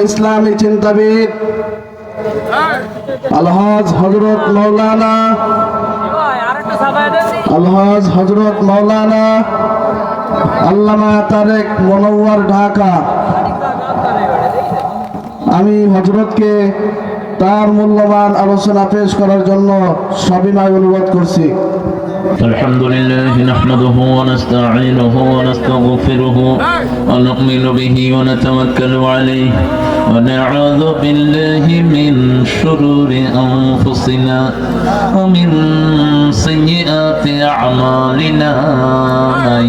ইসলামী চিন্তাবিদ আলহাজ হযরত মাওলানা আল্লামা তারেক মনোয়ার ঢাকা। আমি হযরতকে তার মূল্যবান আলোচনা পেশ করার জন্য সবিনয় অনুরোধ করছি। الحمد لله نحمده ونستعينه ونستغفره ونؤمن به ونتوكل عليه ونعوذ بالله من شرور أنفسنا ومن سيئات أعمالنا من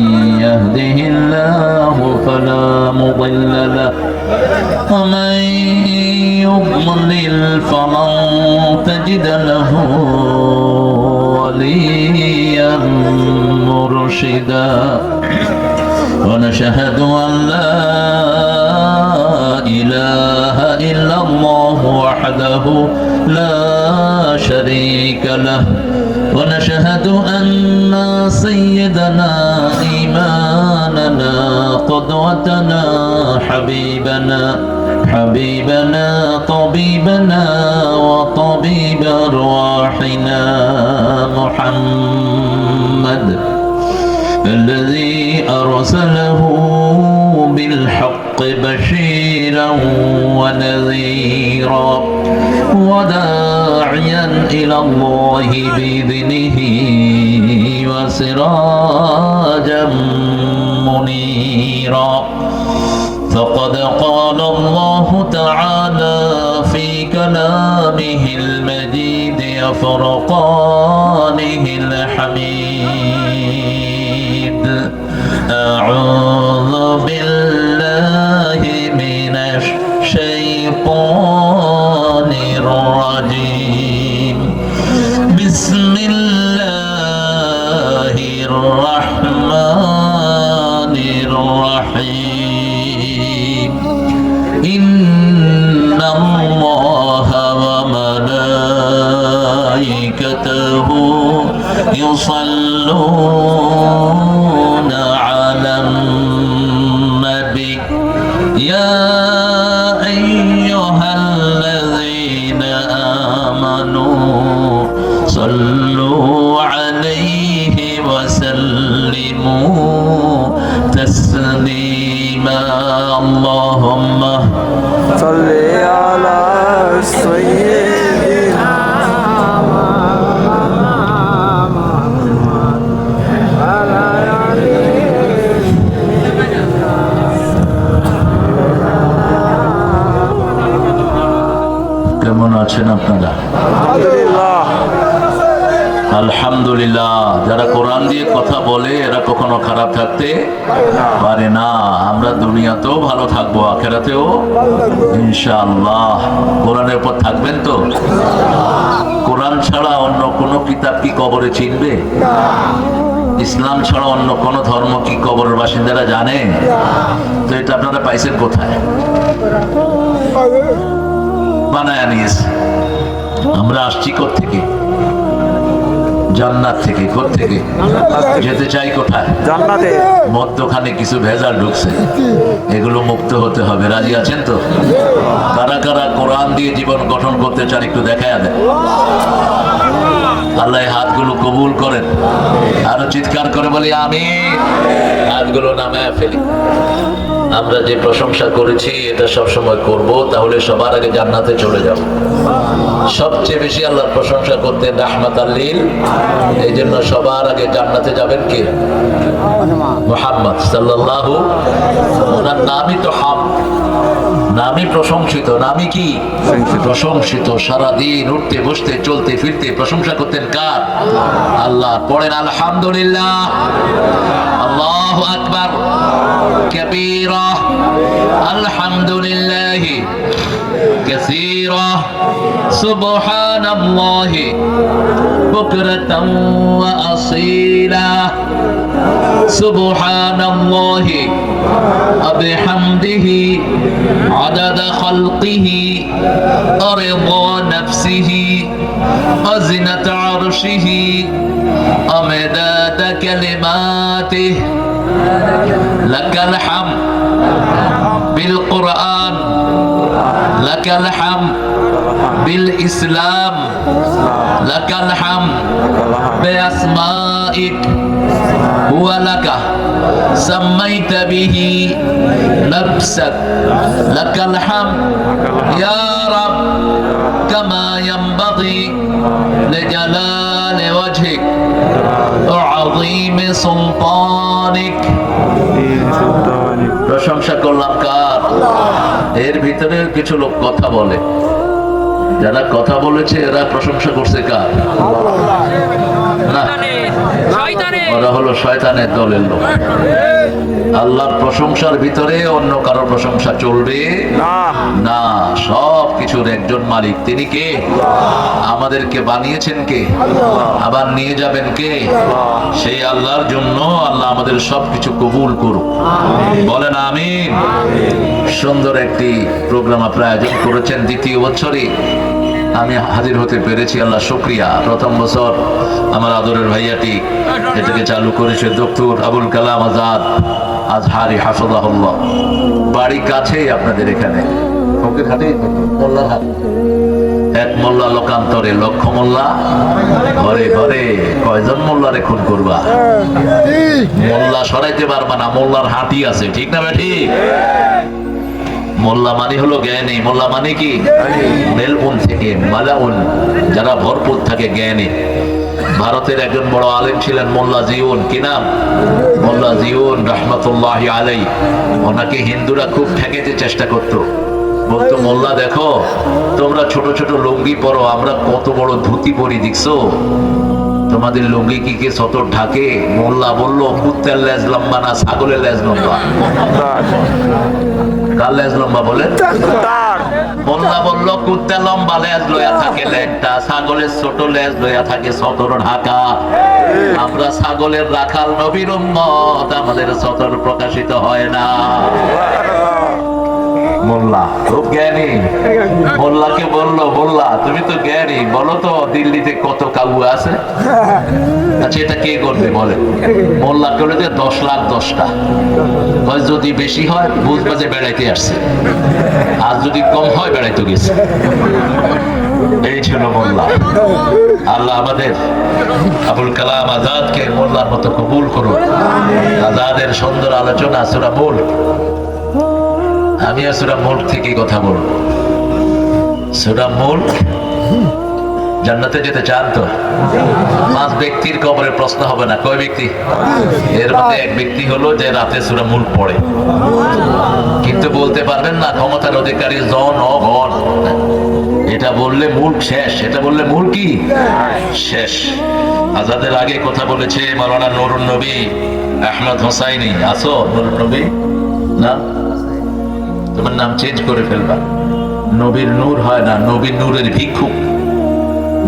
يهده الله فلا مضل له ومن يضلل فلن تجد له وليا مرشدا ونشهد أن لا إله إلا الله وحده لا شريك له ونشهد أن سيدنا إيماننا قدوتنا حبيبنا طبيبنا وطبيب أرواحنا محمد الذي أرسله بالحق بشيرا ونذيرا وداعيا إلى الله بإذنه وسراجا منيرا فقد قال الله تعالى في كلامه المجيد وفرقانه الحميد أعوذ بالله من الشيطان الرجيم بسم الله الرحمن الرحيم إن الله وملائكته يصلون على النبي يا أيها الذين آمنوا صلوا عليه وسلموا تسليما اللهم صل على سيدنا কেমন আছেন আপনারা? আলহামদুলিল্লাহ। আলহামদুলিল্লাহ। যারা কোরআন দিয়ে কথা বলে এরা কখনো খারাপ থাকতে পারে না। আমরা দুনিয়াতেও ভালো থাকবো, আখেরাতেও ইনশাআল্লাহ। কোরআনের উপর থাকবেন তো? কোরআন ছাড়া অন্য কোনো কিতাব কি কবরে চিনবে? ইসলাম ছাড়া অন্য কোন ধর্ম কি কবরের বাসিন্দারা জানে? তো এটা আপনারা পাইছেন কোথায়? বানায় নিয়েছে। আমরা আসছি কোত্থেকে? জান্নাত থেকে। কোত্থেকে যেতে চাই? কোথায়? জান্নাতে। মধ্যখানে কিছু ভেজাল ঢুকছে, এগুলো মুক্ত হতে হবে। রাজি আছেন তো? কারা কারা কোরআন দিয়ে জীবন গঠন করতে চান একটু দেখায় দেন। আল্লাহ হাতগুলো কবুল করেন। আরো চিৎকার করে বলি আমিন। হাতগুলো নামায় ফেলি। আমরা যে প্রশংসা করেছি এটা সব সময় করব, তাহলে সবার আগে জান্নাতে চলে যাব। সবচেয়ে বেশি আল্লাহর প্রশংসা করতে রাহমাতাল লিল, এই জন্য সবার আগে জান্নাতে যাবেন কে? মুহাম্মদ সাল্লাল্লাহু। ওনার নামই তো হামদ, নামই প্রশংসিত। নামই কি? প্রশংসিত। সারাদিন উঠতে বসতে চলতে ফিরতে প্রশংসা করতেন কার? আল্লাহ। পড়েন আলহামদুলিল্লাহ। আল্লাহু আকবার كبيرا الحمد لله كثيرا سبحان الله بكرة وأصيلا سبحان الله وبحمده عدد خلقه ورضا نفسه وزنة عرشه ومداد كلماته لك الحمد بالقرآن লাকাল হাম বিল ইসলাম, লাকাল হাম বিআসমাইক হুয়া লাকা সাম্মাইতা বিহি নাফসাক, লাকাল হাম ইয়া রাব কামা ইয়ানবাগি লিজালালি ওয়াজহিক ওয়া আযীমি সুলতানিক। প্রশংসা করলাম কার? এর ভিতরে কিছু লোক কথা বলে, যারা কথা বলেছে এরা প্রশংসা করছে কার? না, ওরা হলো শয়তানের দলের লোক। আল্লাহর প্রশংসার ভিতরে অন্য কারো প্রশংসা চলবে না। সব কিছুর একজন মালিক, তিনি কে? আমাদেরকে বানিয়েছেন কে? আবার নিয়ে যাবেন কে? সেই আল্লাহর জন্য আল্লাহ আমাদের সবকিছু কবুল করুক, বলেন আমিন। সুন্দর একটি প্রোগ্রাম আপনারা আয়োজন করেছেন, দ্বিতীয় বছরই আমি হাজির হতে পেরেছি, আল্লাহ শুকরিয়া। প্রথম বছর আমার আদরের ভাইয়াটি এটাকে চালু করেছে, ডক্টর আবুল কালাম আজাদ আজহারি হাফিজাহুল্লাহ। বাড়ি কাছেই আপনাদের এখানে, মোল্লারহাট। এক মোল্লা লোকান্তরে লক্ষ মোল্লা ঘরে ঘরে। কয়জন মোল্লারে খুন করবা? মোল্লা সরাইতে পারবা না, মোল্লার হাঁটি আছে, ঠিক না ভাই? ঠিক। মোল্লা মানে হলো জ্ঞানী। মোল্লা মানে কি? মেলবুন থেকে মালাউন, যারা ভরপুর থাকে জ্ঞানী। ভারতের একজন বড় আলেম ছিলেন মোল্লা জিউন। কি নাম? মোল্লা জিউন রহমতুল্লাহি আলাইহি। ওনাকে হিন্দুরা খুব ঠেকাতে চেষ্টা করতো, বলতো মোল্লা দেখো তোমরা ছোট ছোট লুঙ্গি পরো, আমরা কত বড় ধুতি পরি, দেখছো তোমাদের লুঙ্গি কি কে সতর ঢাকে? মোল্লা বলল কুত্তার লেজ লম্বা না ছাগলের লেজ লম্বা? কার লেজ লম্বা বলে? মোল্লা বলল কুত্তা লম্বা লেজ লইয়া থাকে লেজটা, ছাগলের ছোট লেজ লইয়া থাকে সতর ঢাকা। আমরা ছাগলের রাখাল নবীর উম্মত, আমাদের সতর প্রকাশিত হয় না। মোল্লা খুব জ্ঞানী। মোল্লাকে বললো, মোল্লা তুমি তো জ্ঞানী, বলো তো দিল্লিতে কত কাবু আছে? আচ্ছা এটা কে করবে বলে? মোল্লা করে যে 10 লাখ 10টা। যদি বেশি হয় বুঝবা যে বেড়াইতে আসছে, আর যদি কম হয় বেড়াইতে গেছে। এই ছিল মোল্লা। আল্লাহ আমাদের আবুল কালাম আজাদকে মোল্লার মতো কবুল করুন। আজাদের সুন্দর আলোচনা সূরা মুলক। আমি সূরা মুলক থেকে কথা বলবো। সূরা মুলক, জান্নাতে যেতে চান তো? 5 ব্যক্তির কবরে প্রশ্ন হবে না। কয় ব্যক্তি? এর মধ্যে এক ব্যক্তি হলো যে রাতে সূরা মুলক পড়ে, কিন্তু বলতে পারবেন না ক্ষমতার অধিকারী জনগণ। এটা বললে মুলক শেষ, এটা বললে মুলক কি শেষ। আজাদের আগে কথা বলেছে মাওলানা নুরুন নবী আহমদ হোসাইনি। আসো নুরুন নবী? না, তোমার নাম চেঞ্জ করে ফেলবা। নবীর নূর হয় না, নবীর নূরের ভিক্ষুক।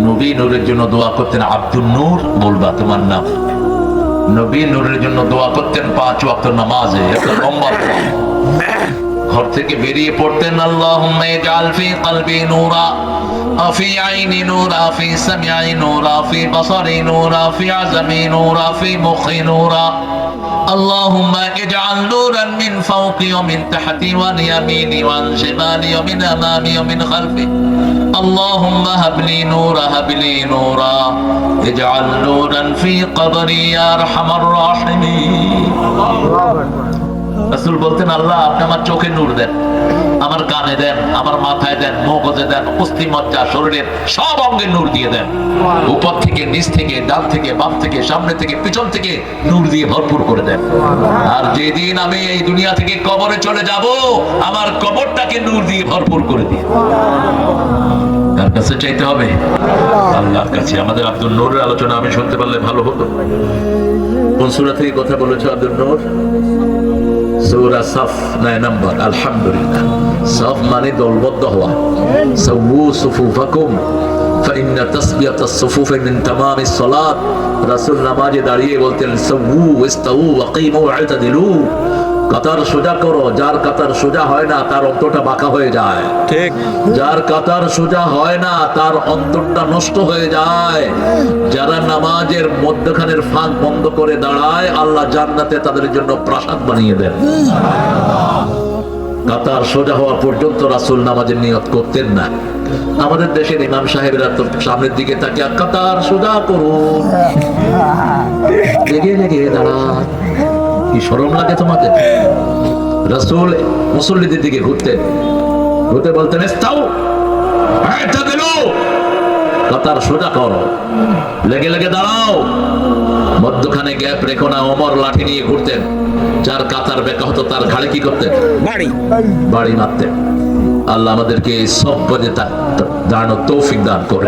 নবী নূরের জন্য দোয়া করতেন আব্দুল নূর, বলবা তোমার নাম। নবী নূরের জন্য দোয়া করতেন 5 ওয়াক্ত নামাজে। একটা লম্বা ঘর থেকে বেরিয়ে পড়তেন আল্লাহুম্মা ইজআল ফি কলবি নূরা, ফি আইনি নূরা, ফি সামঈ নূরা, ফি বাসারি নূরা, ফি আযমি নূরা, ফি মুখি নূরা। اللهم اجعل نورا من فوقي ومن تحتي وعن يميني وعن شمالي ومن امامي ومن خلفي اللهم هب لي نورا، هب لي نورا، اجعل نورا في قبري يا ارحم الراحمين। রাসূল বলতেন আল্লাহ আপনি আমার চোখে নূর দেন, আমার কানে দেন, আমার মাথায় দেন, মগজে দেন, অস্থি মজ্জা শরীরের সব অঙ্গে নূর দিয়ে দেন। উপর থেকে নিচ থেকে ডান থেকে বাম থেকে সামনে থেকে পিছন থেকে নূর দিয়ে ভরপুর করে দেন। আর যেদিন আমি এই দুনিয়া থেকে কবরে চলে যাব, আমার কবরটাকে নূর দিয়ে ভরপুর করে দিন। কার কাছে চাইতে হবে? আল্লাহর কাছে। আমাদের আব্দুল নূরের আলোচনা আমি শুনতে পারলে ভালো হতো। কোন সূরা থেকে কথা বলেছো আব্দুল নূর? সূরা সাফ 9 নম্বর। আলহামদুলিল্লাহ। সাফ মানে দলবদ্ধ হওয়া। সাওয়ু সুফুফাকুম ফাইন্না তাসবিয়াতাস সুফুফি মিন তামামিস সালাত। রাসূল নামাজে দাঁড়িয়ে বলতেন সাওয়ু ইস্তাউ ওয়াকিমু ওয়া'তাদিলু। কাতার সোজা করো। যার কাতার সোজা হয় না তার অন্তরটা বাঁকা হয়ে যায়। ঠিক। যার কাতার সোজা হয় না তার অন্তরটা নষ্ট হয়ে যায়। যারা নামাজের মধ্যখানের ফাঁক বন্ধ করে দাঁড়ায়, আল্লাহ জান্নাতে তাদের জন্য প্রাসাদ বানিয়ে দেন। কাতার সোজা হওয়া পর্যন্ত রাসূল নামাজের নিয়ত করতেন না। আমাদের দেশের ইমাম সাহেবরা তো সামনের দিকে তাকিয়ে কাতার সোজা করুন, লেগে লেগে দাঁড়া। কি শরম লাগে তোমাদের? রাসূল মুসল্লিদের দিকে ঘুরতেন, ঘুরতে বলতেন ইস্তাউ, কাতার সোজা করো, লেগে লেগে দাঁড়াও, মধ্যখানে গ্যাপ রেখো না। ওমর লাঠি নিয়ে ঘুরতেন, যার কাতার বেঁকা হতো তার ঘাড়ে কি করতেন? বাড়ি মারতেন। আল্লাহ আমাদেরকে এই সব পদে দাঁড়ানোর তৌফিক দান করে।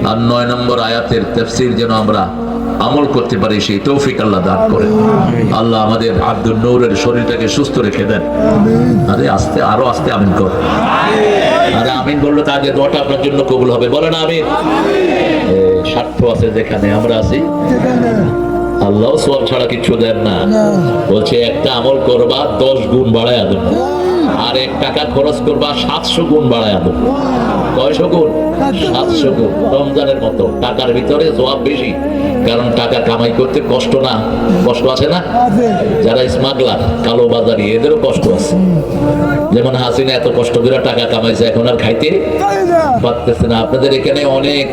আর 9 নম্বর আয়াতের তাফসীর যেন আমরা আমল করতে পারি, সেই তৌফিক আল্লাহ দান করে। আল্লাহ আমাদের আব্দুল নূরের শরীরটাকে সুস্থ রেখে দেন। আরে আস্তে, আরো আস্তে আমিন কর। আরে আমিন বললে তো আগে দোয়াটা আপনার জন্য কবুল হবে। বলেন আমিন। স্বার্থ আছে যেখানে আমরা আছি, আল্লাহ সওয়াব ছাড়া কিছু দেন না। বলছে একটা আমল করবা 10 গুণ বাড়ায়া দেব, আর 1 টাকা খরচ করবা 700 গুণ বাড়ায়া দেব। কয়শো গুণ? 700 গুণ। রমজানের মতো টাকার ভিতরে সওয়াব বেশি, কারণ টাকা কামাই করতে কষ্ট না? কষ্ট আছে না? যারা স্মাগলার, কালো বাজারি, এদেরও কষ্ট আছে। যেমন হাসিনা এত কষ্ট করে টাকা কামাইছে, এখন আর খাইতে পারতেছে না। আপনাদের এখানে অনেক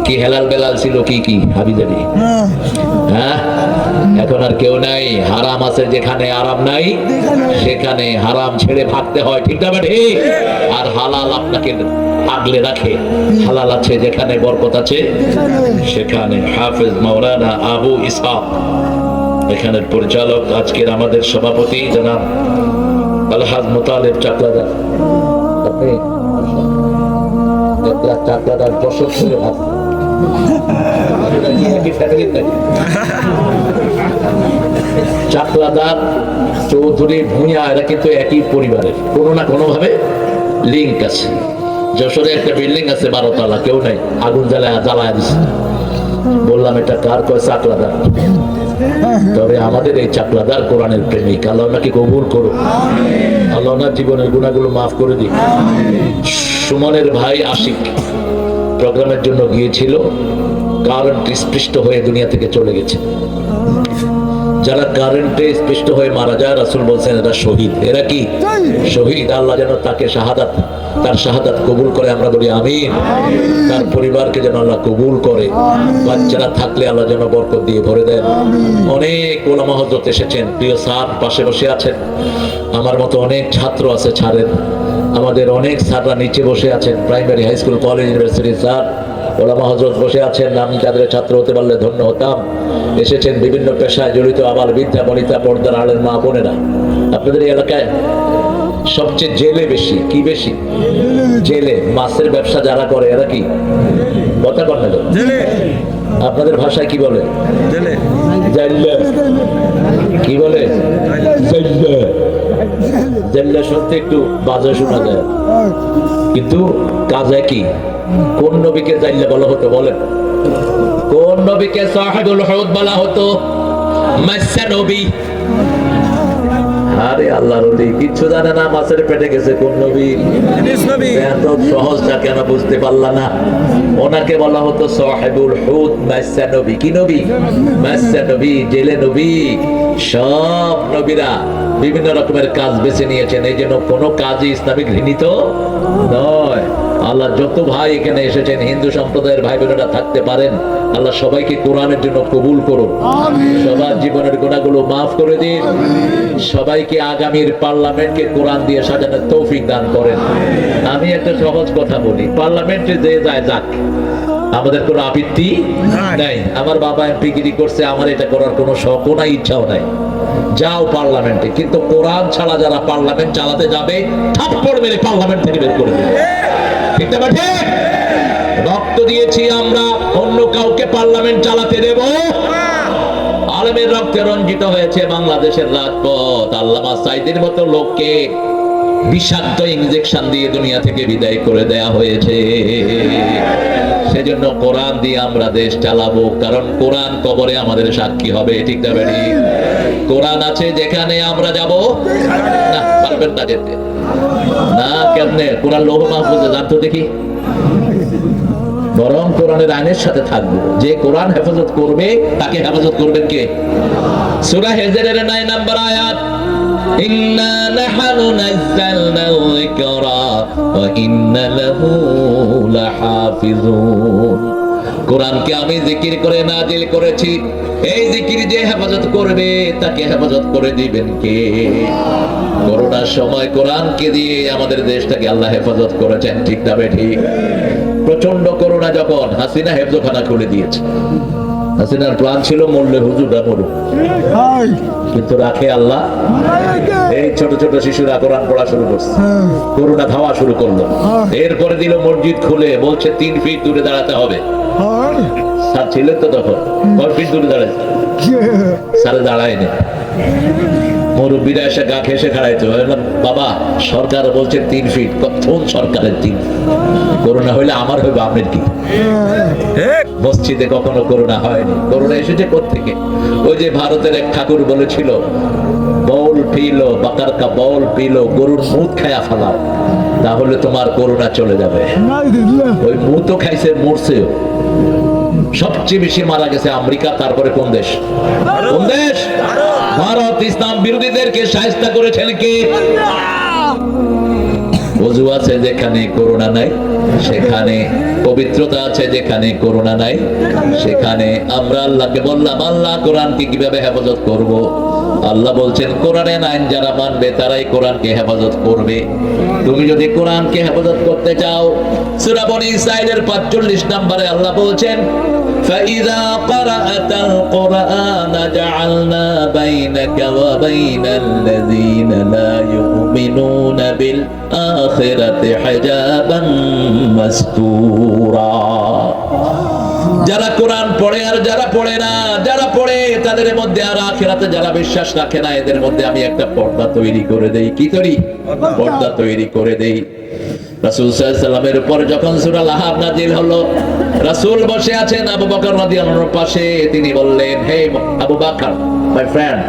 কি হেলাল বেলাল ছিল, কি কি হাবিজাবি, হ্যাঁ? এখন আর কেউ নাই। হারাম আছে যেখানে, আরাম নাই সেখানে। হারাম ছেড়ে ভাগতে হয়, ঠিক না বেঠি? আর হালাল আপনাকে আগলে রাখে। হালাল আছে যেখানে, বরকত আছে সেখানে। হাফেজ মাওলানা আবু ইসহাক এখানের পরিচালক, আজকের আমাদের সভাপতি জনাব আলহাজ মুতালিব চাকলাদার। আপনি চাকলাদার দর্শক ছেলে ভাব চাকলাদার, চৌধুরী, ভূঁইয়া, এরা কিন্তু একই পরিবারের, কোনো না কোনো ভাবে লিঙ্ক আছে। যশোরে একটা বিল্ডিং আছে 12 তলা, কেউ নাই, আগুন জ্বালায় দিচ্ছে। বললাম এটা কার? কয় চাকলাদার। তবে আমাদের এই চাকলাদার কোরআনের প্রেমিক। আল্লাহ নাকি কবুল করো, আল্লাহ না জীবনের গুণাগুলো মাফ করে দিই। সুমনের ভাই আশিক প্রোগ্রামের জন্য গিয়েছিল, কারেন্ট স্পৃষ্ট হয়ে দুনিয়া থেকে চলে গেছে। যারা কারেন্টে স্পৃষ্ট হয়ে মারা যায়, রাসূল বলছেন এরা শহীদ। এরা কি? শহীদ। আল্লাহ যেন তাকে শাহাদাত, তার শাহাদাত কবুল করে, আমরা বলি আমিন। তার পরিবারকে যেন আল্লাহ কবুল করে। বাচ্চারা থাকলে আল্লাহ যেন বরকত দিয়ে ভরে দেন। অনেক ওলামা হযরত এসেছেন, প্রিয় স্যার পাশে বসে আছেন। আমার মতো অনেক ছাত্র আছে, ছাড়েন। আমাদের অনেক স্যাররা নিচে বসে আছেন, primary, high school, college, university sir, ওলামা হযরত বসে আছেন। আমি তাদের ছাত্র হতে পারলে ধন্য হতাম। এসেছেন বিভিন্ন পেশায় জড়িত আবার বিদ্যা বনিতা, পর্দার আড়ের মা বোনেরা। আপনাদের এই এলাকায় সবচেয়ে জেলে বেশি, কি বেশি? জেলে। মাছের ব্যবসা যারা করে এরা কি কথা বলে? আপনাদের ভাষায় কি বলে? জাইল্লা। কি বলে? জাইল্লা। জাইল্লা শুনতে একটু বাজে শোনা যায়, কিন্তু কাজে কি? কোন নবীকে জাইল্লা বলা হতো বলেন? কোন নবীকে সাহিবুল হুদ বলা হতো? মাসা নবী। আরে আল্লাহর ওলি কিচ্ছু জানে না, মাছের পেটে গেছে কোন নবী? এত সহজটা কেন বুঝতে পারলা না? ওনাকে বলা হতো সাহিবুল হুদ, মাসা নবী। কি নবী? মাসা নবী, জেলে নবী। সব নবীরা বিভিন্ন রকমের কাজ বেছে নিয়েছেন, এই জন্য কোনো কাজই ইসলামিক ঘৃণিত নয়। আল্লাহ যত ভাই এখানে এসেছেন, হিন্দু সম্প্রদায়ের ভাই বোনেরা থাকতে পারেন, আল্লাহ সবাইকে কোরআনের জন্য কবুল করুন, সবার জীবনের গুনাহগুলো মাফ করে দিন, সবাইকে আগামীর পার্লামেন্টকে কোরআন দিয়ে সাজানোর তৌফিক দান করেন। আমি একটা সহজ কথা বলি, পার্লামেন্টে যে যায় যাক, আমাদের কোনো আপত্তি নাই। আমার বাবা এমপিগিরি করছে, আমার এটা করার কোনো শখও নাই, ইচ্ছাও নাই। যাও পার্লামেন্টে, কিন্তু কোরআন ছাড়া যারা পার্লামেন্ট চালাতে যাবে, থাপ্পড় মেরে পার্লামেন্ট থেকে বের করে দেবে। ঠিক না ঠিক? রক্ত দিয়েছি আমরা, অন্য কাউকে পার্লামেন্ট চালাতে দেব? আলেমের রক্তে রঞ্জিত হয়েছে বাংলাদেশের রাজপথ। আল্লামা সাইদের মতো লোককে বিষাক্ত ইনজেকশন দিয়ে দুনিয়া থেকে বিদায় করে দেয়া হয়েছে। সেজন্য কোরআন দিয়ে আমরা দেশ চালাবো, কারণ কোরআন কবরে আমাদের সাক্ষী হবে। ঠিক না বেরি? কোরআন আছে যেখানে আমরা যাব না, পারবেন না যেতে। না কেমনে? কোরআন লৌহ মাহফুজে জানতো দেখি, বরং কোরআনের আইনের সাথে থাকবো। যে কোরআন হেফাজত করবে তাকে হেফাজত করবেন কে? সূরা হিজরের 9 নম্বর আয়াত, ইন্না নাহনু নাযালনাল যিকরা ওয়া ইন্না লাহু লাহাফিজুন। কোরআনকে আমি জিকির করে নাজিল করেছি, এই জিকির যে হেফাজত করবে তাকে হেফাজত করে দিবেন কে? করোনার সময় কোরআনকে দিয়ে আমাদের দেশটাকে আল্লাহ হেফাজত করেছেন, ঠিক না ঠিক? প্রচন্ড করোনা যখন, হাসিনা হেফজখানা খুলে দিয়েছে। হাসিনার প্ল্যান ছিল মরলে হুজুররা মরুক, কিন্তু রাখে আল্লাহ। এই ছোট ছোট শিশুরা কোরআন পড়া শুরু করছে, করোনা ধাওয়া শুরু করলো। এরপরে দিল মসজিদ খুলে, বলছে 3 ফিট দূরে দাঁড়াতে হবে। স্যার ছিলেন তো তখন, 4 ফিট দূরে দাঁড়াইছে, স্যার দাঁড়ায়নি। মুরব্বীরা এসে গা ঘেঁষে খাড়াইতো, বাবা সরকার বলছে 3 ফিট, কোন সরকারের 3? করোনা হইলে আমার হইবে, আপনার কি? মসজিদে কখনো করোনা হয়নি। করোনা এসেছে কোত্থেকে? ওই যে ভারতের এক ঠাকুর বলেছিল, বউল পিলো বাকার কা বউল পিলো, গরুর মুদ খায়া ফেলাও, তাহলে তোমার করোনা চলে যাবে। ওই মুদও খাইছে, মরছেও। সবচেয়ে বেশি মারা গেছে আমেরিকা, তারপরে কোন দেশ? কোন দেশ? ভারত। ইসলাম বিরোধীদেরকে শায়েস্তা করেছেন কে? ওযু আছে যেখানে করোনা নাই সেখানে, পবিত্রতা আছে যেখানে করোনা নাই সেখানে। আমরা আল্লাহকে বললাম, আল্লাহ কোরআনকে কিভাবে হেফাজত করব? আল্লাহ বলছেন, কোরআনের আইন যারা মানবে তারাই কোরআনকে হেফাজত করবে। তুমি যদি কোরআনকে হেফাজত করতে চাও, সূরা বনী ইসরাঈলের 45 নম্বরে আল্লাহ বলছেন, فَإِذَا قَرَأْتَ الْقُرْآنَ جَعَلْنَا بَيْنَكَ وَبَيْنَ الَّذِينَ لَا يُؤْمِنُونَ بِالْآخِرَةِ حِجَابًا مَسْتُورًا। যারা কোরআন পড়ে আর যারা পড়ে না, যারা পড়ে তাদের মধ্যে আর আখিরাতে যারা বিশ্বাস রাখে না, এদের মধ্যে আমি একটা পর্দা তৈরি করে দেই। কি তৈরি? পর্দা তৈরি করে দেই। রাসূল সাল্লাল্লাহু আলাইহি ওয়াসাল্লামের উপর যখন সূরা আল-আহজাব নাযিল হলো, রাসূল বসে আছেন আবু বকর রাদিয়াল্লাহু আনহুর পাশে। তিনি বললেন, হে Abu Bakr, my friend,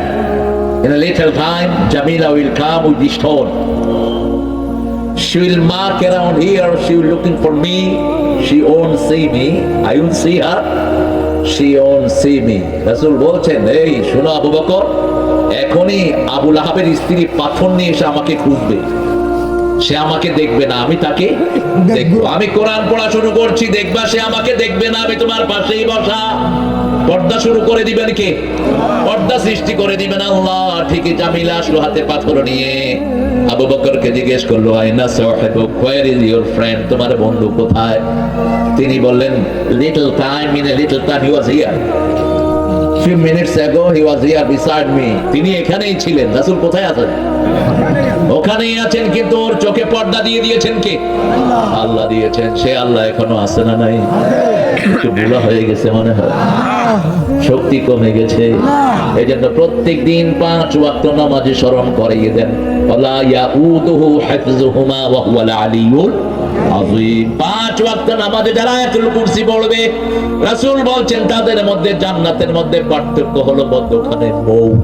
in a little time Jamila will come with the stone. She will mark around here, she will looking for me, she won't see me, I won't see her, she won't see me. রাসূল বলছেন, এই শোনো আবু বকর, এখনই আবু লাহাবের স্ত্রী পাথর নিয়ে এসে আমাকে খুঁজবে, সে আমাকে দেখবে না, আমি তাকে দেখবো। আমি কোরআন পড়া শুরু করছি, দেখবা সে আমাকে দেখবে না, আমি তোমার পাশেই বসা। পর্দা শুরু করে দিবেন কে? পর্দা সৃষ্টি করে দিবেন আল্লাহ। ঠিকই জামিলা আসলো হাতে পাথর নিয়ে, আবু বকরকে জিজ্ঞেস করলো, আইনা সাহিবুক, ওয়্যার ইজ ইওর ফ্রেন্ড, তোমার বন্ধু কোথায়? তিনি বললেন, little time, in a little time he was here, few minutes ago he was here beside me. তিনি এখানেই ছিলেন। রাসূল কোথায় আছেন? ওখানেই আছেন, কিন্তু ওর চোখে পর্দা দিয়ে দিয়েছেন কে? আল্লাহ দিয়েছেন। সে আল্লাহ এখনো আছে না নাই? একটু ভুলা হয়ে গেছে মনে হয়, শক্তি কমে গেছে। এই জন্য প্রত্যেক দিন 5 ওয়াক্ত নামাজে স্মরণ করিয়ে দেন, ওয়ালা ইয়াউদুহু হিফযুহুমা ওয়া হুয়াল আলিয়্যুল আযীম। 5 ওয়াক্ত নামাজে যারা আয়াতুল কুরসি পড়বে, রাসূল বলছেন তাদের মধ্যে জান্নাতের মধ্যে পার্থক্য হলো মধ্যখানে মউত।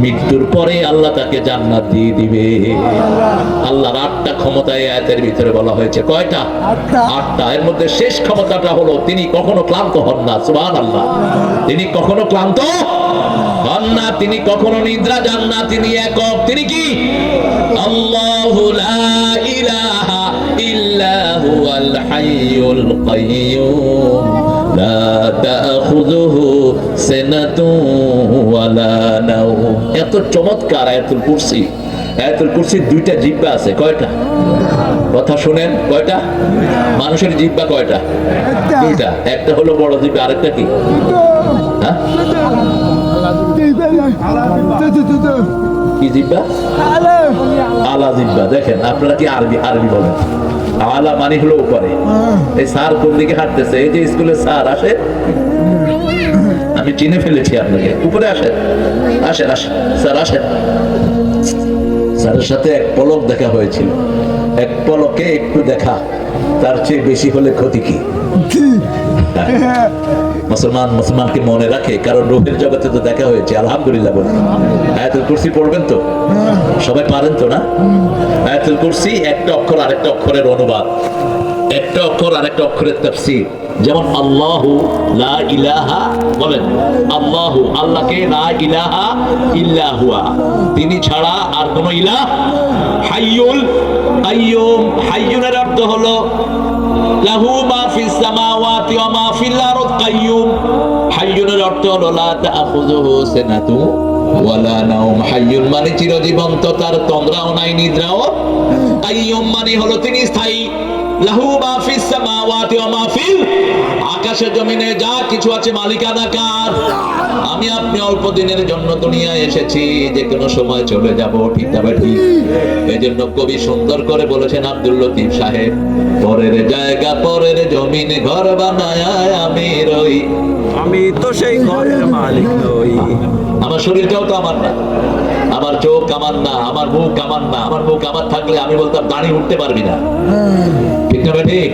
মৃত্যুর পরে আল্লাহ তাকে জান্নাত দিয়ে দিবে। আল্লাহর 8টা ক্ষমতা এই আয়াতের ভিতরে বলা হয়েছে। কয়টা? 8টা। এর মধ্যে শেষ ক্ষমতাটা হলো তিনি কখনো ক্লান্ত হন না। সুবহানাল্লাহ। তিনি কখনো ক্লান্ত হন না, তিনি কখনো নিদ্রা যান না, তিনি একক। তিনি কি? আল্লাহু লা ইলাহা ইল্লা হুয়াল হাইয়ুল কাইয়্যুম লা তাখুযুহু সিনাতুন ওয়ালা নাওম। এত চমৎকার আয়াতুল কুরসি। আয়াতুল কুরসির 2টা জিহ্বা আছে। কয়টা? কথা শুনেন, কয়টা? মানুষের জিহ্বা কয়টা? 2টা। একটা হলো বড় জিহ্বা, আরেকটা কি? হ্যাঁ, কি জিহ্বা? আলা জিহ্বা। দেখেন, আপনারা কি আরবি বলেন? আলা মানে হলো উপরে। এই স্যার কোন দিকে হাঁটতেছে? এই যে স্কুলের স্যার আসে, আমি চিনে ফেলেছি আপনাকে। উপরে আসেন, আসেন, আসেন স্যার, আসেন। স্যারের সাথে এক পলক দেখা হয়েছিল। এক পলকে একটু দেখা, তার চেয়ে বেশি হলে ক্ষতি কি? মুসলমানকে মনে রাখে, কারণ রূহের জগতে তো দেখা হয়েছে। আলহামদুলিল্লাহ বলি। আয়াতুল কুরসি পড়বেন তো? সবাই পারেন তো না? আয়াতুল কুরসি একটা অক্ষর আরেকটা অক্ষরের অনুবাদ। একটা অক্ষর আর একটা অক্ষরের তাফসীর। যেমন আল্লাহু লা ইলাহা, বলেন আল্লাহু, আল্লাহকে লা ইলাহা ইল্লা হুয়া, তিনি ছাড়া আর কোনো ইলাহ। হাইয়ুল কাইয়ুম, হাইয়ুনের অর্থ হলো লাহু মা ফিস সামাওয়াতি ওয়া মা ফিল আরদ কাইয়ুম। হাইয়ুনের অর্থ হলো লা তাখুযুহু সিনাতু ওয়ালা নাওম। হাইয়ুন মানে চিরজীবন্ত, তার তন্দ্রাও নাই নিদ্রাও। কাইয়ুম মানে হলো তিনি স্থায়ী। লাহু মা ফিস সামাওয়াতি ওয়া মা ফিল, আকাশে জমিনে যা কিছু আছে মালিকানা কার। আমি আপনি অল্প দিনের জন্য দুনিয়ায় এসেছি, যে কোনো সময় চলে যাব, ঠিক যাবে ঠিক। এজন্য কবি সুন্দর করে বলেছেন আব্দুল লতিফ সাহেব, পরের জায়গা পরের জমিন ঘর বানায় আমি রই। আমি তো সেই ঘরের মালিক নই। আমার শরীরটাও তো আমার না, আমার চোখ আমার না, আমার মুখ আমার না। আমার মুখ আমার থাকলে আমি বলতাম দাঁড়িয়ে উঠতে পারবি না, ঠিক না ঠিক?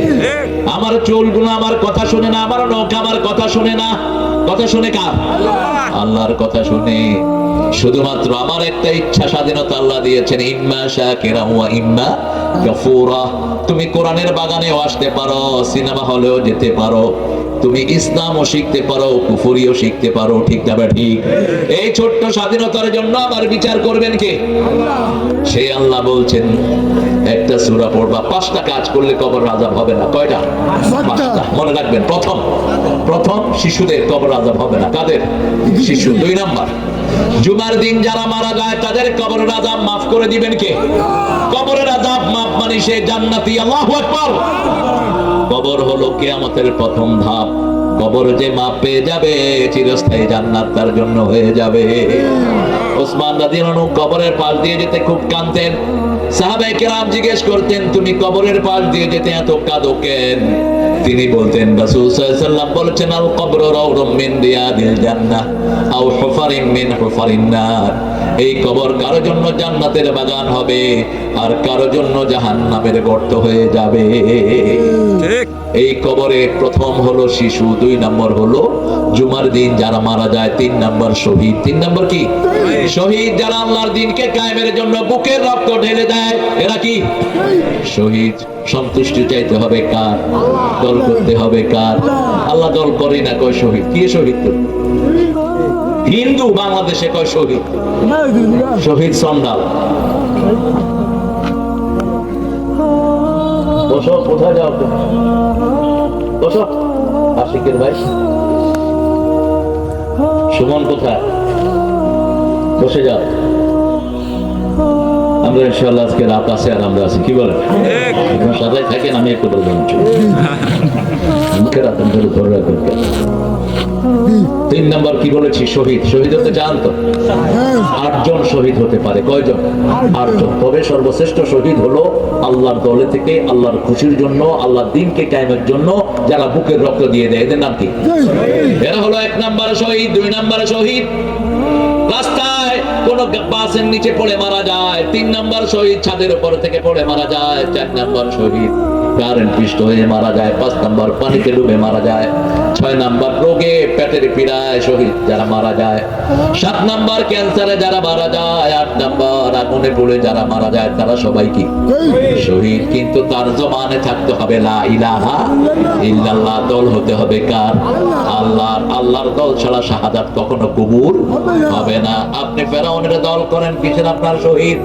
আমার চুলগুলো আমার কথা শুনে না, আমার নখ আমার কথা শুনে না। কথা শুনে কার? আল্লাহর কথা শুনে। শুধুমাত্র আমার একটা ইচ্ছা স্বাধীনতা আল্লাহ দিয়েছেন, ইম্মা শাকিরা ওয়া ইম্মা কাফুরা। তুমি কোরআনের বাগানেও আসতে পারো, সিনেমা হলেও যেতে পারো, তুমি ইসলামও শিখতে পারো, কুফরিও শিখতে পারো, ঠিক না ঠিক? এই ছোট্ট স্বাধীনতার জন্য আমার বিচার করবেন কে? সেই আল্লাহ বলছেন একটা সূরা পড়বা, 5টা কাজ করলে কবর আযাব হবে না। কয়টা? 5টা। মনে রাখবেন, প্রথম শিশুদের কবর আযাব হবে না। কাদের? শিশু। 2 নাম্বার, জুমার দিন যারা মারা যায় তাদের কবরের আযাব মাফ করে দিবেন কে? কবরের আযাব মাফ মানে সে জান্নাতি। আল্লাহু আকবার। কবর হলো কিয়ামতের প্রথম ধাপ। কবর যে মাপ পেয়ে যাবে, চিরস্থায়ী জান্নাত তার জন্য হয়ে যাবে। ওসমান রাদিয়াল্লাহু আনহু কবরের পাশ দিয়ে যেতে খুব কাঁদতেন। সাহাবায়ে কেরাম জিজ্ঞেস করতেন, তুমি কবরের পাশ দিয়ে যেতে এত কাঁদো কেন? তিনি বলতেন, রাসূল সাল্লাল্লাহু আলাইহি ওয়াসাল্লাম বলেছেন, আল কবরু রাউদুম মিন রিয়াদিল জান্নাহ আও হুফারিন মিন হুফারিন নার। এই কবর কারো জন্য জান্নাতের বাগান হবে, আর কারো জন্য জাহান্নামের গর্ত হয়ে যাবে। ঠিক। এই কবরে প্রথম হলো শিশু, 2 নম্বর হলো জুমার দিন যারা মারা যায়, 3 নম্বর শহীদ। 3 নম্বর কি? শহীদ যারা আল্লাহর দ্বীনকে কায়েমের জন্য বুকের রক্ত ঢেলে দেয়, এরা কি? শহীদ। সন্তুষ্টি চাইতে হবে কার? দল করতে হবে কার? আল্লাহ দল করে না, কয় শহীদ। কি শহীদ? হিন্দু বাংলাদেশে কয় শহীদ। শহীদ সন্ডাল। বসো, কোথায় যাও তুমি? বসো। আশিকের ভাই সুমন কোথায়? বসে যাও। আমরা ইনশাআল্লাহ আজকে রাত আছে আর আমরা আছি, কি বলেন? আপনারা সাজাই থাকেন, আমি একটু বলবো। মুখের হাতে ধরে ধরে রাখবেন। 3 নম্বর কি বলেছি? শহীদ। শহীদ হতে চান তো? 8 জন শহীদ হতে পারে। কয়জন? 8 জন। তবে সর্বশ্রেষ্ঠ শহীদ হলো আল্লাহর দলে থেকে আল্লাহর খুশির জন্য, আল্লাহর দ্বীনকে কায়েমের জন্য যারা বুকের রক্ত দিয়ে দেয়, এদের নাম কি? এরা হলো 1 নম্বরে শহীদ। 2 নম্বরে শহীদ রাস্তায় কোন বাসের নিচে পড়ে মারা যায়। 3 নম্বর শহীদ ছাদের উপর থেকে পড়ে মারা যায়। 4 নম্বর শহীদ কারেন্ট পিষ্ট হয়ে মারা যায়। 5 নম্বর পানিতে ডুবে মারা যায়। 6 নম্বর রোগে পেটের পীড়ায় শহীদ যারা মারা যায়। 7 নম্বর ক্যান্সারে যারা মারা যায়। 8 নম্বর আগুনে পুড়ে যারা মারা যায়, তারা সবাই কি? শহীদ। কিন্তু তার জবানে থাকতে হবে লা ইলাহা ইল্লাল্লাহ। দল হতে হবে কার? আল্লাহর। আল্লাহর দল ছাড়া শাহাদাত কখনো কবুল হবে না। আপনি ফেরাউনের দল করেন, কিসের আপনার শহীদ?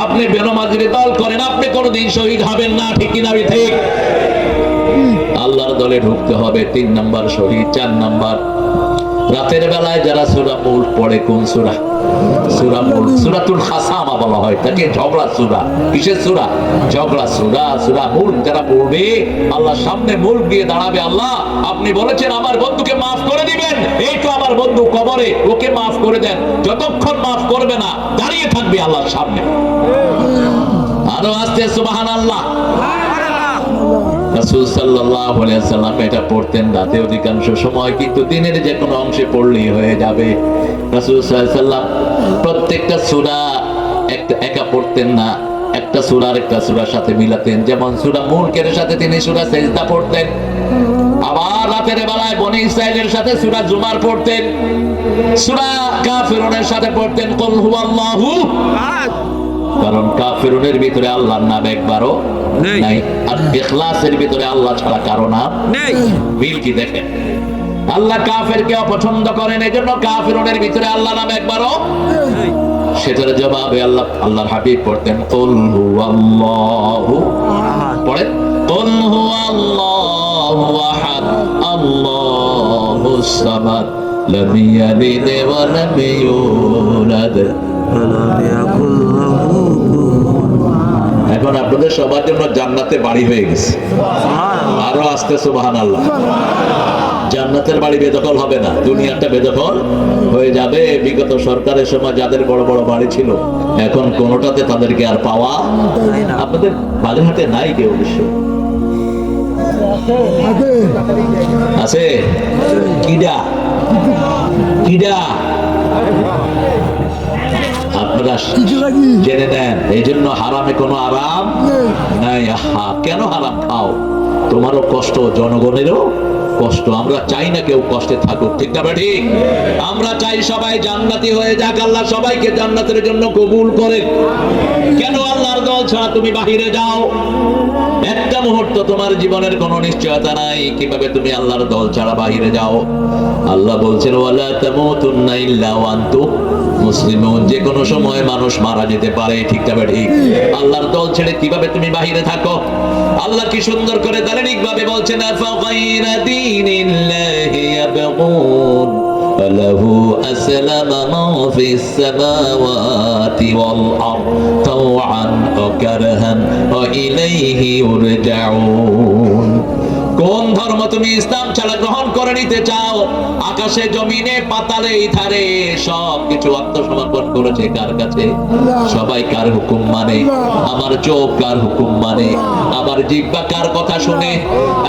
আপনি বেনমাজির দল করেন, আপনি কোনদিন শহীদ হবেন না, ঠিক কিনা? ঠিক। আল্লাহর দলে ঢুকতে হবে, 3 নম্বর শহীদ। 4 নম্বর রাতের বেলায় যারা সূরা মুলক পড়ে। কোন সূরা? সূরা মুলক। সূরাতুল খাসামা বলা হয় তাকে। ঝগড়া সূরা। কিসের সূরা? ঝগড়া সূরা। সূরা মুলক যারা পড়বে, আল্লাহর সামনে মুলক দিয়ে দাঁড়াবে। আল্লাহ, আপনি বলেছেন আমার বন্ধুকে মাফ করে দিবেন, এই তো আমার বন্ধু কবরে, ওকে মাফ করে দেন। যতক্ষণ মাফ করবে না, দাঁড়িয়ে থাকবে আল্লাহর সামনে। আরো আস্তে সুবহানাল্লাহ। রাসূল সাল্লাল্লাহু আলাইহি ওয়াসাল্লাম এটা পড়তেন রাতে অধিকাংশ সময়, কিন্তু দিনের যে কোনো অংশে পড়লেই হয়ে যাবে। রাসূল সাল্লাল্লাহু আলাইহি ওয়াসাল্লাম প্রত্যেকটা সূরা একা পড়তেন না, একটা সূরা আরেকটা সূরার সাথে মিলাতেন। যেমন সূরা মুলকের সাথে তিনি সূরা সেজদা পড়তেন, আবার রাতের বেলায় বনি ইসরাইলের সাথে সূরা জুমার পড়তেন, সূরা কাফিরুনের সাথে পড়তেন কুল হুয়াল্লাহু আহাদ। কারণ কাফিরুনের ভিতরে আল্লাহর নাম একবারও নেই। নাই, আর ইখলাসের ভিতরে আল্লাহ ছাড়া কারো নাম নেই। মিল কি দেখেন। আল্লাহ কাফেরকে অপছন্দ করেন, এজন্য কাফিরুনের ভিতরে আল্লাহ নাম একবারও। নেই। সেটার জবাবে আল্লাহর হাবিব পড়তেন কুল হুয়াল্লাহু আহাদ। পড়েন কুল হুয়াল্লাহু আহাদ আল্লাহুস সামাদ লাম ইয়ালিদ ওয়া লাম ইউলাদ। ওয়ালাম ইয়াকুল লাহু কুফুওয়ান। এখন আপনাদের সবার জন্য জান্নাতে বাড়ি হয়ে গেছে। সুবহানাল্লাহ। আরো আসতে সুবহানাল্লাহ। জান্নাতের বাড়ি বেদখল হবে না, দুনিয়াটা বেদখল হয়ে যাবে। বিগত সরকারের সময় যাদের বড় বড় বাড়ি ছিল, এখন কোনোটাতে তাদেরকে আর পাওয়া যায় না। আপনাদের বাগেরহাটে নাই কেউ অবশ্য আছে। কিডা কিডা আপনারা জেনে নেন, এই জন্য হারামে কোনো আরাম নাই। আহা, কেন হারাম খাও? তোমারও কষ্ট, জনগণেরও কষ্ট। আমরা চাই না কেউ কষ্টে থাকুক, ঠিক না ঠিক? আমরা চাই সবাই জান্নাতি হয়ে যাক। আল্লাহ সবাইকে জান্নাতের জন্য কবুল করে। কেন আল্লাহর দল ছাড়া তুমি বাহিরে যাও? একটা মুহূর্ত তোমার জীবনের কোনো নিশ্চয়তা নাই, কিভাবে তুমি আল্লাহর দল ছাড়া বাহিরে যাও? আল্লাহ বলছেন ওয়ালা তামুতুন্না ইল্লা ওয়া আনতুম মুসলিমুন। যে কোনো সময় মানুষ মারা যেতে পারে, ঠিক না ঠিক? আল্লাহর দল ছেড়ে কিভাবে তুমি বাহিরে থাকো? আল্লাহ কি সুন্দর করে দালিলিক ভাবে বলছেন আফাগাইরা দীনিল্লাহি ইয়াবগুন ওয়ালাহু আসলামা মা ফিস সামাওয়াতি ওয়াল আরদ তাওআন ওয়া কারহান ওয়া ইলাইহি ইউরজাউন। কোন ধর্ম তুমি ইসলাম ছাড়া গ্রহণ করে নিতে চাও? আকাশে জমিনে পাতালে ইথারে সব কিছু আত্মসমর্পণ করেছে কার কাছে? সবাই কার হুকুম মানে? আমার চোখ কার হুকুম মানে? আমার জিহ্বা কার কথা শুনে?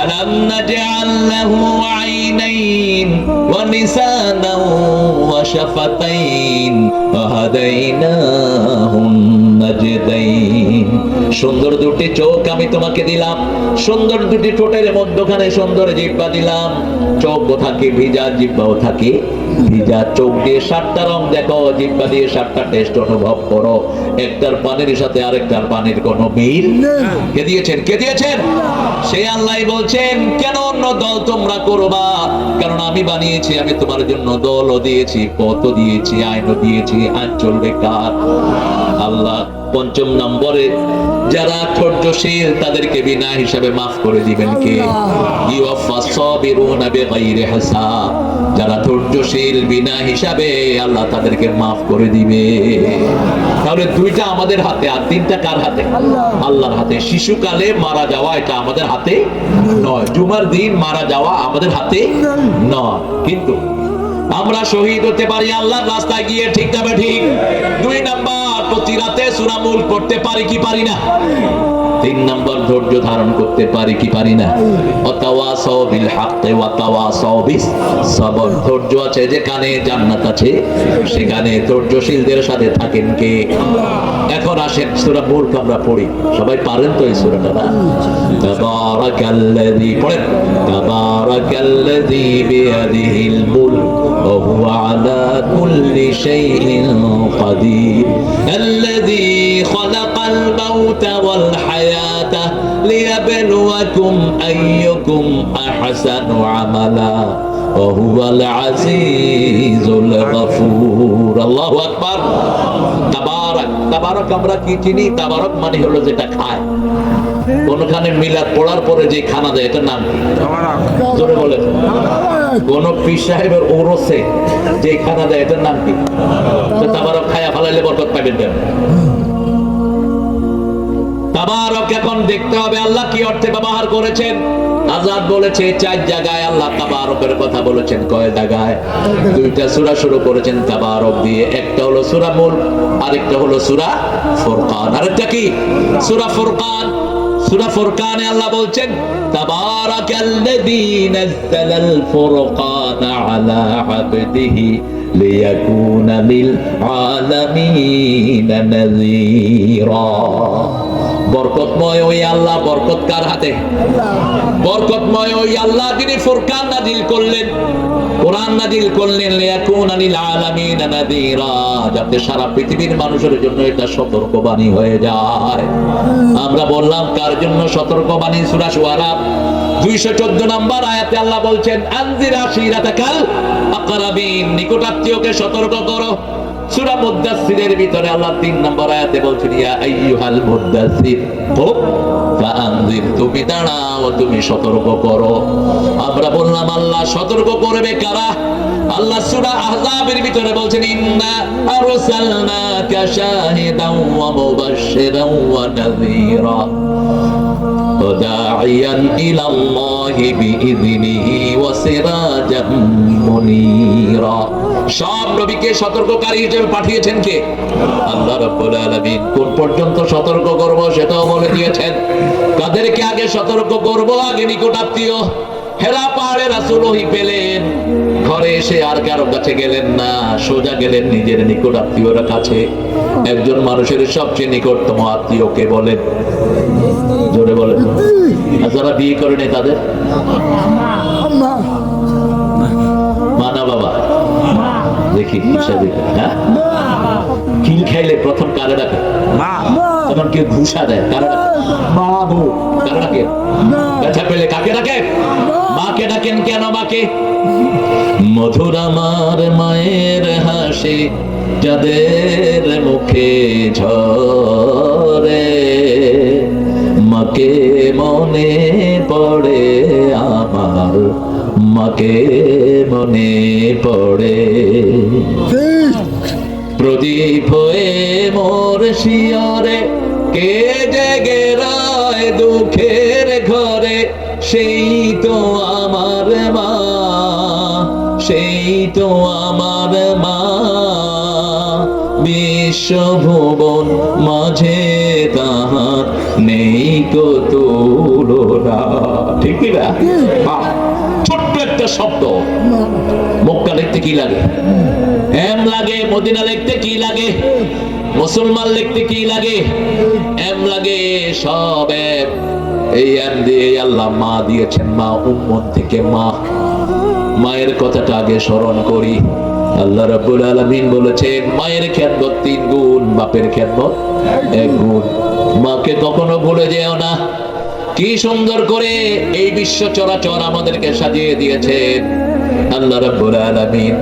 আলাম নাজআল লাহু আইনাইন ওয়া লিসানান ওয়া শাফাতাইন ওয়া হাদাইনাহুন নাজদাইন। সুন্দর দুটি চোখ আমি তোমাকে দিলাম, সুন্দর দুটি ঠোঁটের মধ্যখানে সুন্দর জিহ্বা দিলাম। চোখ থাকে ভিজা, জিহ্বাও থাকে ভিজা। চোখ দিয়ে 7টা রং দেখো, জিহ্বা দিয়ে 7টা টেস্ট অনুভব করো। একটার পানির সাথে আরেকটার পানির কোনো মিল কে দিয়েছেন? কে দিয়েছেন? সেই আল্লাহই বলছেন কেন অন্য দল তোমরা করবা? কারণ আমি বানিয়েছি, আমি তোমার জন্য দলও দিয়েছি, পথও দিয়েছি, আইনও দিয়েছি। আইন চলবে কার? আল্লাহ। 5 নম্বরে যারা ধৈর্যশীল তাদেরকে বিনা হিসাবে মাফ করে দিবেন কে? ইউওয়াফাস সাবিরুনা বিগাইরি হিসাব। যারা ধৈর্যশীল বিনা হিসাবে আল্লাহ তাদেরকে মাফ করে দিবে। তাহলে 2টা আমাদের হাতে, আর 3টা কার হাতে? আল্লাহর হাতে। শিশুকালে মারা যাওয়া এটা আমাদের হাতে নয়, জুমার দিন মারা যাওয়া আমাদের হাতে নয়, কিন্তু আমরা শহীদ হতে পারি আল্লাহর রাস্তায় গিয়ে, ঠিক না ঠিক? 2 নাম্বার, প্রতি রাতে সূরা মুলক পড়তে পারি কি পারি না? 3 নাম্বার, ধৈর্য ধারণ করতে পারি কি পারি না? ওয়াতাওয়াসাউ বিল হাক্কি ওয়াতাওয়াসাউ বিস সবর। ধৈর্য আছে যেখানে জান্নাত আছে সেখানে। ধৈর্যশীলদের সাথে থাকেন কে? এখন আসেন সূরা মুলক আমরা পড়ি। সবাই পারেন তো এই সূরাটা না? তাবারাকাল্লাযী, পড়েন তাবারাকাল্লাযী বিয়াদিহিল মুলক ওয়া হুয়া আলা কুল্লি শাইইন কাদির আল্লাযী খালাকাল মাউতা ওয়াল হায়াতা লিয়াবলুয়াকুম আইয়ুকুম আহসানু আমালা ওয়া হুয়াল আজিজুল গফুর। আল্লাহু আকবার। তাবারাক, তাবারাক আমরা কি চিনি? তাবারাক মানে হলো যেটা খায়। কোনখানে মিলাদ পড়ার পরে যে খানা দেয় এটার নাম কি? জোরে বলে। কোন পীর সাহেবের ওরসে যে খানা দেয় এটার নাম কি? তাবারক খায়া ফেলাইলে বরকত পাবেন কেন? তাবারক এখন দেখতে হবে আল্লাহ কি অর্থে ব্যবহার করেছেন। আজাদ বলেছে 4 জায়গায় আল্লাহ তাবারকের কথা বলেছেন। কয় জায়গায়? 2টা সূরা শুরু করেছেন তাবারক দিয়ে। একটা হলো সূরা মুলক, আরেকটা হলো সূরা ফুরকান। আরেকটা কি? সূরা ফুরকান। সূরা ফুরকানে আল্লাহ বলছেন তাবারাকাল্লাযী নাযালাল ফুরকানা আলা আবদিহি লিয়াকুনা লিল আলামিন নাযীরা। বরকতময় ওই আল্লাহ, বরকত কার হাতে? বরকতময় ওই আল্লাহ যিনি ফুরকান নাজিল করলেন, কোরআন নাজিল করলেন, লিয়াকুনা লিল আলামিনা নাযীরা, যাতে সারা পৃথিবীর মানুষের জন্য এটা সতর্কবাণী হয়ে যায়। আমরা বললাম কার জন্য সতর্কবাণী? সূরা শুআরা 214 নম্বর আয়াতে আল্লাহ বলছেন, আনজির আশিরাতাকাল আকরাবিন, নিকটাত্মীয়কে সতর্ক করো। সূরা মুদ্দাসসিরের ভিতরে আল্লাহ 3 নম্বর আয়াতে বলছেন, ইয়া আইয়ুহাল মুদ্দাসসির কুম ফাআনজির, তুমি দাঁড়াও, তুমি সতর্ক করো। আমরা বললাম আল্লাহ সতর্ক করবে কারা? আল্লাহ সূরা আহজাবের ভিতরে বলছেন, ইন্না আরসালনাকা শাহিদান ওয়া মুবাশশিরান ওয়া নাযীরা وداعيا إلى الله بإذنه وسراجا منيرا। সব নবীকে সতর্ককারী হিসেবে পাঠিয়েছেন কে? আল্লাহ রাব্বুল আলামিন। কোন পর্যন্ত সতর্ক করব সেটাও বলে দিয়েছেন। কাদেরকে আগে সতর্ক করব? আগে নিকটাত্মীয়। হেরা পাহাড়ে রাসূল ওহী পেলেন, ঘরে এসে আর কারো কাছে গেলেন না, সোজা গেলেন নিজের নিকটাত্মীয়র কাছে। একজন মানুষের সবচেয়ে নিকটতম আত্মীয়কে বলেন, জোরে বলেন। আর যারা বিয়ে করেনি তাদের মা না বাবা? দেখি হ্যাঁ, কিল খাইলে প্রথম কারে ডাকে? মা। তখন কেউ ঘুষা দেয় কারে ডাকে? বাবু। কারে ডাকে? ব্যথা পেলে কাকে ডাকে? মাকে ডাকেন কেন? মাকে মধুর আমার মায়ের হাসি যাদের মুখে ঝরে, মাকে মনে পড়ে আমার, মাকে মনে পড়ে। প্রদীপ হয়ে মোর শিয়রে কে জেগে রয় দুঃখের ঘরে, সেই তো আমার মা, সেই তো আমার মা। বিশ্বভুবন মাঝে তাহার নেই কো তুলনা। ঠিক কি না? ছোট্ট একটা শব্দ। মক্কা লিখতে কি লাগে? এম লাগে। মদিনা লিখতে কি লাগে? মুসলমান লিখতে কি লাগে? এম লাগে। সব এম। এই এম দিয়ে আল্লাহ মা দিয়েছেন। মা উম্মত থেকে মা, মায়ের কথাটা আগে স্মরণ করি। আল্লাহ রাব্বুল আলামিন বলেছেন, মায়ের খেদমত 3 গুণ, বাপের খেদমত 1 গুণ। মাকে কখনো ভুলে যেও না। কি সুন্দর করে এই বিশ্ব চরাচর আমাদেরকে সাজিয়ে দিয়েছেন আল্লাহ রাব্বুল আলামিন।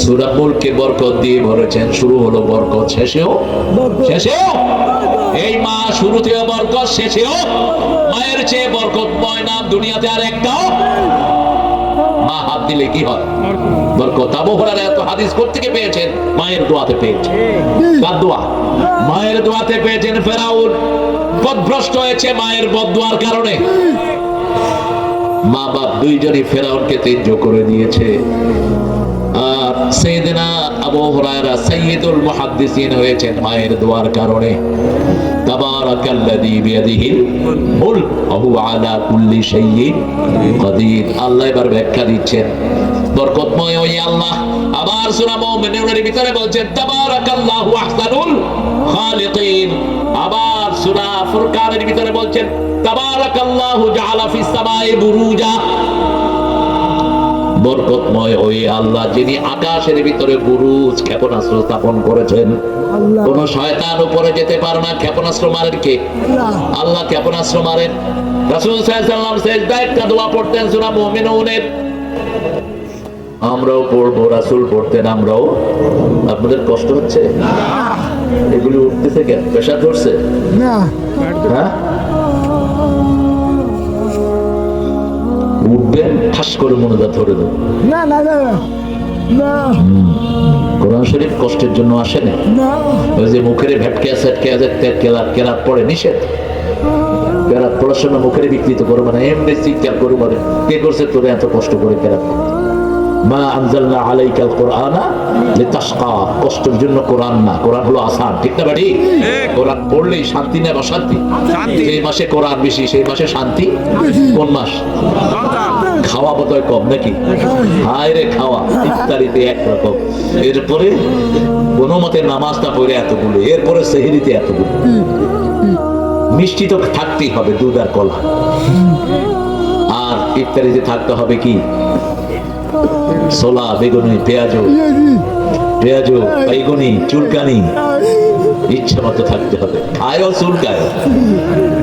সূরা মুলকের বরকত দিয়ে ভরেছেন। শুরু হলো বরকত, শেষেও এই মা। শুরুতেও বরকত, শেষেও। মায়ের চেয়ে বরকতময় নাম দুনিয়াতে আর একটাও। মা হাত দিলে কি হয়? বরকত। আবু হুরায়রা এত হাদিস কোত্থেকে পেয়েছেন? মায়ের দোয়াতে পেয়েছেন। কার দোয়া? মায়ের দোয়াতে পেয়েছেন। ফেরাউন পথভ্রষ্ট হয়েছে মায়ের বদদোয়ার কারণে। মা বাপ দুইজনই ফেরাউনকে ত্যায্য করে দিয়েছে। আর সাইয়েদনা আবু হুরায়রা সাইয়্যিদুল মুহাদ্দিসিন হয়েছেন মায়ের দোয়ার কারণে। তাবারাকাল্লাযী বিয়াদিহিল মুলক ওয়া হুয়া আলা কুল্লি শাইইন কাদির। আল্লাহ এবার ব্যাখ্যা দিচ্ছেন, বরকতময় ওই আল্লাহ। আবার সূরা মুমিনুনের ভিতরে বলছেন, তাবারাকাল্লাহু আহসানুল খালিকিন। আবার সূরা ফুরকানের ভিতরে বলছেন, তাবারাকাল্লাহু জাআলা ফিস সামাই বুরুজা। বরকতময় ওই আল্লাহ যিনি আকাশের ভিতরে বুরুজ, ক্ষেপণাস্ত্র স্থাপন করেছেন। কোন শয়তান উপরে যেতে পারে না। ক্ষেপণাস্ত্র মারেন কে? আল্লাহ ক্ষেপণাস্ত্র মারেন। রাসূল সাল্লাল্লাহু আলাইহি ওয়াসাল্লাম সিজদায় একটা দোয়া পড়তেন সূরা মুমিনুনের। আমরাও পড়বো, রাসূল পড়তেন, আমরাও। আপনাদের কষ্ট হচ্ছে? এগুলো উঠতেছে কেন? প্রেসার ধরছে না? হ্যাঁ, উঠবেন, ঠাস করে মনোযোগ ধরে দেবেন। না না না, কোরআন শরীফ কষ্টের জন্য আসে না। ওই যে মুখের ভেটকে আছে, কেরাত পড়ে নিষেধ। কেরাত পড়ার সময় মুখের বিকৃত করবো না, এমনি চিৎকার করে বলে, কে করছে তোরে এত কষ্ট করে কেরাত? মা আনজালনা আলাইকাল কুরআনা লিতাশকা। কষ্টের জন্য কোরআন না, কোরআন হলো আসান। ঠিক না বাড়ি? কোরআন পড়লেই শান্তি না অশান্তি? সেই মাসে কোরআন বেশি, সেই মাসে শান্তি। কোন মাস? খাওয়া বোধহয় কম নাকি? হায় রে খাওয়া, ইফতারিতে একরকম, এরপরে কোনো মতে নামাজটা পড়ে এতগুলো, এরপরে সেহরিতে এতগুলো। মিষ্টি তো থাকতেই হবে, দুধ আর কলা। আর ইফতারিতে থাকতে হবে কি? ছোলা, বেগুনি, পেঁয়াজু, বেগুনি, চুলকানি, ইচ্ছা মতো থাকতে হবে। খায়ও চুলকায়,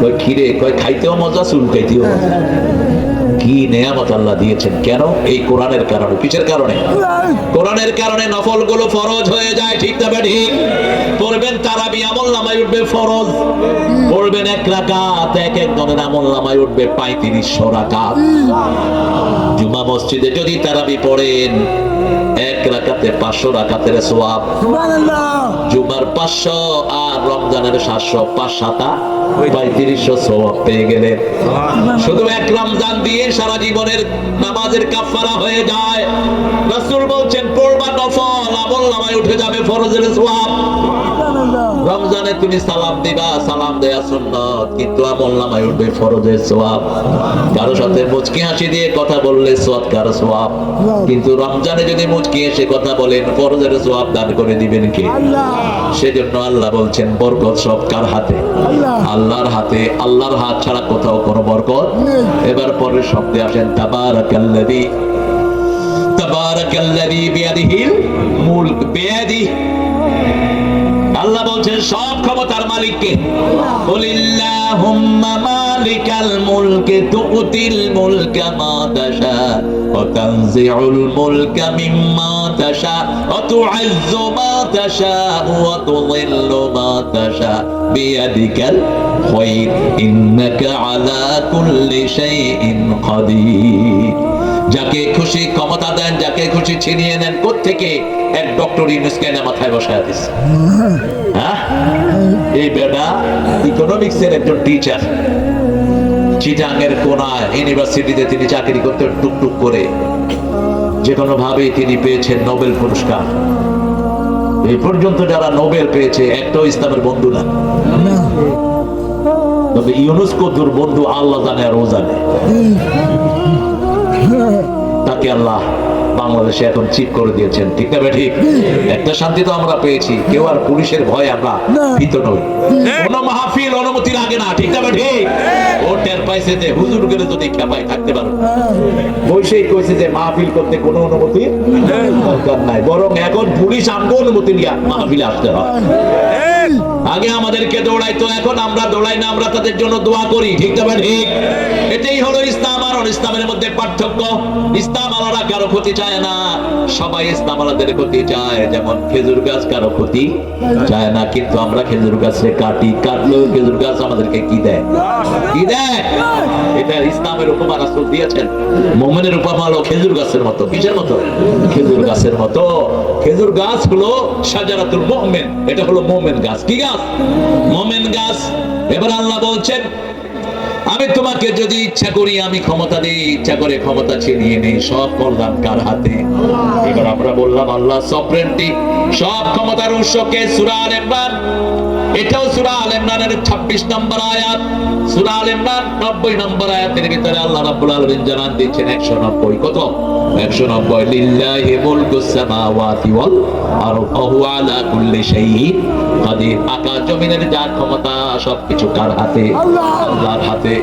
কয় খিরে, কয় খাইতেও মজা, চুলকাইতেও মজা। কি নেয়ামত আল্লাহ দিয়েছেন। কেন? এই কোরআনের কারণে। কিসের কারণে? কোরআনের কারণে নফল গুলো ফরজ হয়ে যায়। ঠিক না ঠিক? পড়বেন তারাবি, আমল নামায় উঠবে ফরজ। পড়বেন এক রাকাত, এক একজনের আমল নামায় উঠবে 3500 রাকাত। জুমা মসজিদে যদি তারাবি পড়েন, এক রাকাতে 500 রাকাতের সওয়াব। জুমার 500 আর রমজানের 700, 5 3500 সওয়াব পেয়ে গেলেন। শুধু এক রমজান দিয়ে সারা জীবনের নামাজের কাফারা হয়ে যায়। রাসূল বলছেন পড়বা নফল, আমল নামায় উঠে যাবে ফরজের সওয়াব। রমজানে তুমি সালাম দিবা, সালাম দেয়া সুন্নাত, কিন্তু আমল নামায় উঠবে ফরজের সওয়াব। কারো সাথে মুচকি হাসি দিয়ে কথা বললে সদকার সওয়াব, কিন্তু রমজানে যদি মুচকি হেসে কথা বলেন, ফরজের সওয়াব দান করে দিবেন কে? সেজন্য আল্লাহ বলছেন বরকত সব কার হাতে? আল্লাহর হাতে। আল্লাহর হাত ছাড়া কোথাও কোনো বরকত। এবার পরের শব্দে আসেন তাবারাকাল্লাযী, তাবারাকাল্লাযী বিয়াদিহিল মুলক। বিয়াদিহি, আল্লাহ বলছেন সব ক্ষমতার মালিককে। কুলিল্লাহুম্মা মালিকাল মুলকি তুতিল মুলকা মা তাশা ওয়া তানজিউল মুলকা মিম্মা তাশা ওয়া তু'ইজ্জু মা তাশা ওয়া তুযিল্লু মা তাশা বিয়াদিকাল খায়র ইন্নাকা আলা কুল্লি শাইইন কাদির। যাকে খুশি ক্ষমতা দেন, যাকে খুশি ছিনিয়ে নেন। কোত্থেকে? এক ডক্টর ইউনুসকে এনে মাথায় বসায় দিচ্ছে। হ্যাঁ, এই বেটা ইকোনমিক্সের একজন টিচার, চিটাঙ্গের কোনায় ইউনিভার্সিটিতে তিনি চাকরি করতে টুকটুক করে। যে কোনো ভাবে তিনি পেয়েছেন নোবেল পুরস্কার। এই পর্যন্ত যারা নোবেল পেয়েছে একটাও ইসলামের বন্ধু না। তবে ইউনুস কদ্দুর বন্ধু আল্লাহ জানে আর ও জানে। তাকে আল্লাহ বাংলাদেশে এখন চিফ করে দিয়েছেন। ঠিক না ঠিক? একটা শান্তি তো আমরা পেয়েছি, কেউ আর পুলিশের ভয়ে আমরা ভীত নই। কোন মাহফিল অনুমতি লাগে না। ঠিক না ঠিক? ও টের পাইছে যে হুজুর গেলে যদি খেপাই থাকতে পারো, বৈশেই কইছে যে মাহফিল করতে কোনো অনুমতি দরকার নাই, বরং এখন পুলিশ আমগো অনুমতি নিয়ে মাহফিলে আসতে হয়। আগে আমাদেরকে দৌড়াইতো, এখন আমরা দৌড়াই না, আমরা তাদের জন্য দোয়া করি। ঠিক না ঠিক? এটাই হলো ইসলাম আর ইসলামের মধ্যে পার্থক্য। ইসলাম আলাদা কারো ক্ষতি চায় না, সবাই ইসলাম আলাদের ক্ষতি চায়। যেমন খেজুর গাছ কারো ক্ষতি চায় না, কিন্তু আমরা খেজুর গাছে কাটি, কাটলেও খেজুর গাছ আমাদেরকে কি দেয়? কি দেয়? এটা ইসলামের উপমা রাসূল দিয়েছেন। মুমিনের উপমা হলো খেজুর গাছের মতো। কিসের মতো? খেজুর গাছের মতো। খেজুর গাছ হলো শাজারাতুল মুমিন, এটা হলো মুমিন গাছ। কি গাছ? মুমিন গাছ। এবার আল্লাহ বলছেন আমি তোমাকে যদি ইচ্ছা করি আমি ক্ষমতা দিই, ইচ্ছা করে ক্ষমতা ছিনিয়ে নেই। সব কল্যাণ কার হাতে? এবার আমরা বললাম আল্লাহ সফরেন্টি, সব ক্ষমতার উৎসকে। সূরা আল ইমরান, এটাও সূরা আল ইমরানের 26 নম্বর আয়াত। সূরা আল ইমরান 90 নম্বর আয়াতের ভিতরে আল্লাহ রাব্বুল আলামিন জানান দিচ্ছেন 190। কত? 190। লিল্লাহি মুলকুস সামাওয়াতি ওয়াল আরদ ওয়া হুয়া আলা কুল্লি শাইইন কাদির। আকাশ জমিনের যার ক্ষমতা, সবকিছু কার হাতে? আল্লাহর হাতে।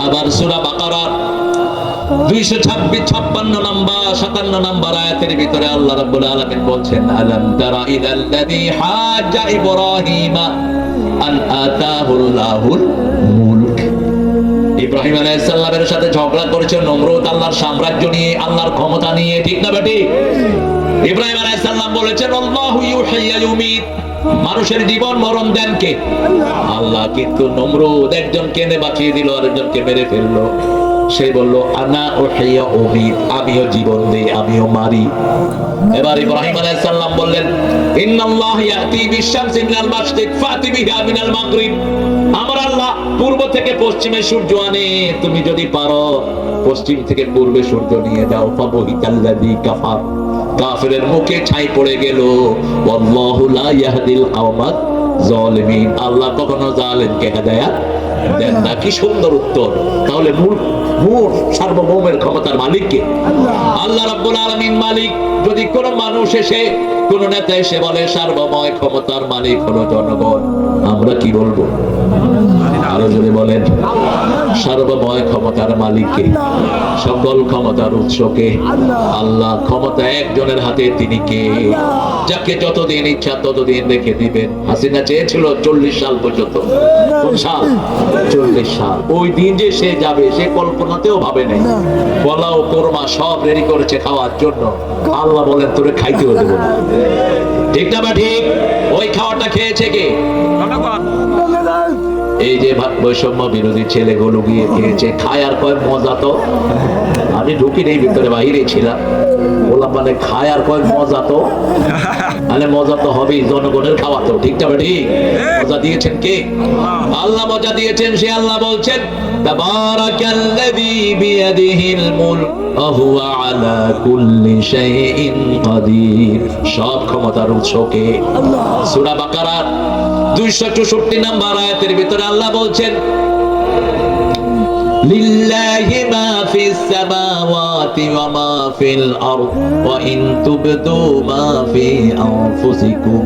আবার সূরা বাকারা 256 নম্বর 57 নম্বর আয়াতের ভিতরে আল্লাহ রাব্বুল আলামিন বলছেন আলাম তারা ইলাল্লাযী হাজ্জা ইব্রাহিমা আন আতাহুল্লাহুল মুলক। ইব্রাহিম আলাইহিস সালামের সাথে ঝগড়া করেছে নমরুদ আল্লাহর সাম্রাজ্য নিয়ে, আল্লাহর ক্ষমতা নিয়ে। ঠিক না বেটি? ইব্রাহিম আলাইহিস সালাম বলেছেন আল্লাহু ইউহয়ি ওয়া ইউমীত, মানুষের জীবন মরণ দেন কে? আল্লাহ। কিন্তু নমরুদ একজনকে এনে বাঁচিয়ে দিল, আরেকজনকে মেরে ফেললো। সে বলল আনা উহিয়া উমীত, আমিও জীবন দেই, আমিও মারি। এবার ইব্রাহিম আলাইহিস সালাম বললেন ইন্নাল্লাহ ইয়াতি বিশ-শামসি মিনাল মাশরিক ফাতি বিহা মিনাল মাগরিব। আমার আল্লাহ পূর্ব থেকে পশ্চিমে সূর্য আনে, তুমি যদি পারো পশ্চিম থেকে পূর্বে সূর্য নিয়ে যাও। ফাবহিতাল্লাযী কাফার, কাফিরের মুখে ছাই পড়ে গেল। ওয়াল্লাহু লা ইয়াহদিল কওমাজ জালিমিন, আল্লাহ কখনো জালেমকে হেদায়েত দেন না। কি সুন্দর উত্তর। তাহলে মূল সার্বভৌমের ক্ষমতার মালিক কে? আল্লাহ রাব্বুল আলামিন মালিক। যদি কোন মানুষ এসে, কোন নেতা এসে বলে সার্বভৌম ক্ষমতার মালিক হলো জনগণ, আমরা কি বলবো? আরো যদি বলেন সর্বময় ক্ষমতার মালিককে, সকল ক্ষমতার উৎসকে। আল্লাহ ক্ষমতা একজনের হাতে, তিনি কে? যাকে যতদিন ইচ্ছা ততদিন রেখে দিবেন। হাসিনা চেয়েছিল 40 সাল পর্যন্ত। কোন সাল? 40 সাল। ওই দিন যে সে যাবে সে কল্পনাতেও ভাবে নাই। পোলাও কোরমা সব রেডি করেছে খাওয়ার জন্য। আল্লাহ বলেন তোরে খাইতেও দেবো না। ঠিক না বা ঠিক? ওই খাওয়াটা খেয়েছে কে? এই যে বৈষম্য বিরোধী ছেলেগুলো গিয়ে খেয়েছে। খায় আর কয় মজা তো। আমি ঢুকি নেই ভিতরে, বাইরে ছিলাম। বললাম মানে খায় আর কয় মজা তো। মানে মজা তো হবেই, জনগণের খাওয়া তো। ঠিক না ঠিক? মজা দিয়েছেন কে? আল্লাহ মজা দিয়েছেন। সে আল্লাহ বলছেন তাবারাকাল্লাযী বিয়াদিহিল মুলক ওয়া হুয়া আলা কুল্লি শাইইন কাদির। সব ক্ষমতার উৎস কে? সূরা বাকারার 264 নম্বর আয়াতের ভিতরে আল্লাহ বলছেন লিল্লাহি মা ফিস সামাওয়াতি ওয়া মা ফিল আরদ ওয়া ইন তুবদু মা ফি আনফুসিকুম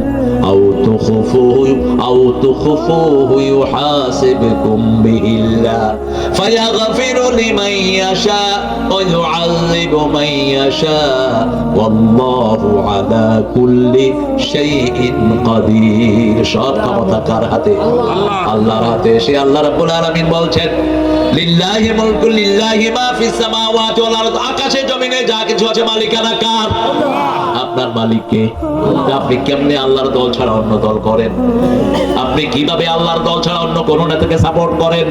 আও তুখফুহু ইউহাসিবকুম বিহিল্লাহ ফায়াগফিরু লিমান ইয়াশা ওয়া ইউআযযিবু মান ইয়াশা ওয়াল্লাহু আলা কুল্লি শাইইন কাদির। সব ক্ষমতা কার হাতে? আল্লাহর হাতে। সে আল্লাহ রাব্বুল আলামিন বলছেন লিল্লাহি মুলকু লিল্লাহি মা ফিস সামাওয়াতি ওয়াল আরদ। আকাশে জমিনে যা কিছু আছে মালিকানা কার? আপনার মালিককে। আপনি কেমনে আল্লাহর দল ছাড়া অন্য দল করেন? আপনি কিভাবে আল্লাহর দল ছাড়া অন্য কোন নেতাকে সাপোর্ট করেন?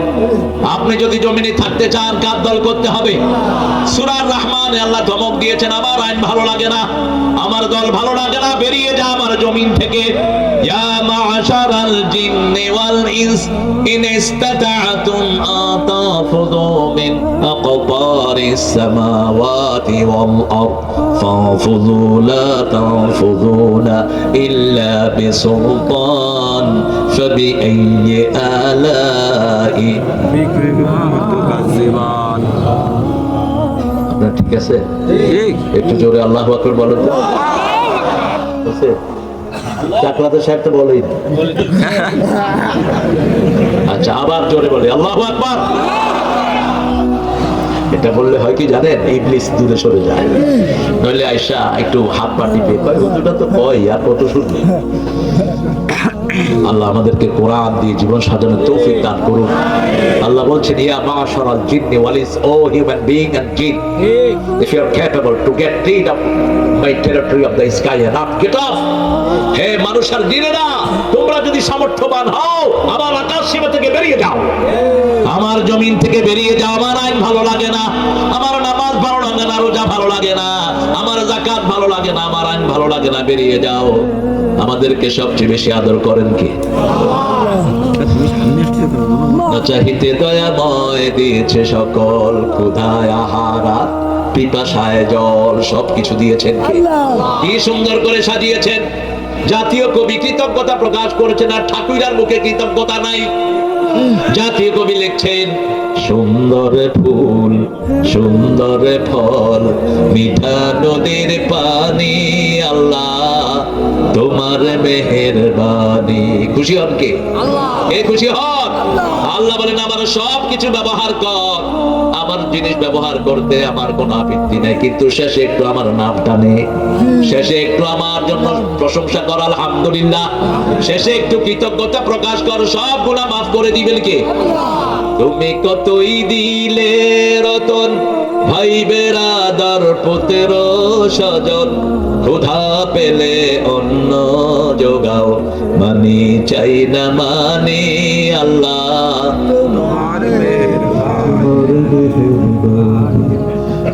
আপনি যদি জমিনে থাকতে চান কার দল করতে হবে? সূরা রহমানে আল্লাহ ধমক দিয়েছেন আমার আইন ভালো লাগে না, আমার দল ভালো লাগে না, বেরিয়ে যা আমার জমিন থেকে। ইয়া মা'শারাল জিন্নি ওয়াল ইনস ইন ইসতাতা'তুম আতাফুযু মিন আকতারিস সামাওয়াতি ওয়াল আরদ ফাফুযু লা তানফুযুনা ইল্লা বিসুলতান ফাবিআইয়ি আলাই তুকাজ্জিবান। আপনার ঠিক আছে? ঠিক। একটু জোরে আল্লাহু আকবার বলেন তো। আছে? চাকলাতে সাহেব তো বলেই না। আচ্ছা আবার জোরে বলে আল্লাহু আকবার। এটা বললে হয় কি জানেন, ইবলিস দূরে সরে যায়। নইলে আয়েশা একটু হাত পা টিপে কয় হুজুরটা তো কয় আর কত শুনবে। আল্লাহ আমাদেরকে কোরআন দিয়ে জীবন সাজানোর তৌফিক দান করুন। আল্লাহ বলছেন ইয়া মা'শারাল জিন্নি ওয়াল ইনস, ও হিউম্যান বিং এন্ড জিন, if you are capable to get rid of my territory of the sky and earth, get off. হে মানুষ আর জিনেরা, তোমরা যদি সামর্থ্যবান হও আমার আকাশ সীমা থেকে বেরিয়ে যাও, আমার জমিন থেকে বেরিয়ে যাও। আমার আইন ভালো লাগে না, আমার নামাজ ভালো লাগে না, রোজা ভালো লাগে না, আমার যাকাত ভালো লাগে না, আমার আইন ভালো লাগে না, বেরিয়ে যাও। আমাদেরকে সবচেয়ে বেশি আদর করেন কে? চাহিতে দয়াময় দিয়েছে সকল, ক্ষুধায় আহার আর পিপাসায় জল, সবকিছু দিয়েছেন কে? কি সুন্দর করে সাজিয়েছেন। জাতীয় কবি কৃতজ্ঞতা প্রকাশ করেছেন, আর ঠাকুরার মুখে কৃতজ্ঞতা নাই। জাতীয় কবি লিখছেন সুন্দর ফুল সুন্দর ফল মিঠা নদীর পানি, আল্লাহ তোমার মেহেরবানি। খুশি হন কে? কে খুশি হন? আল্লাহ বলেন আমার সব কিছু ব্যবহার কর, আমার জিনিস ব্যবহার করতে আমার কোনো আপত্তি নাই, কিন্তু শেষে একটু আমার নাম টানে, শেষে একটু আমার জন্য প্রশংসা কর আলহামদুলিল্লাহ, শেষে একটু কৃতজ্ঞতা প্রকাশ কর, সব গুনাহ মাফ করে দিবেন কে? তুমি কতই দিলে রতন, ভাই বেরাদার পুত্র স্বজন, ক্ষুধা পেলে অন্ন যোগাও, মানি চাই না মানি আল্লাহ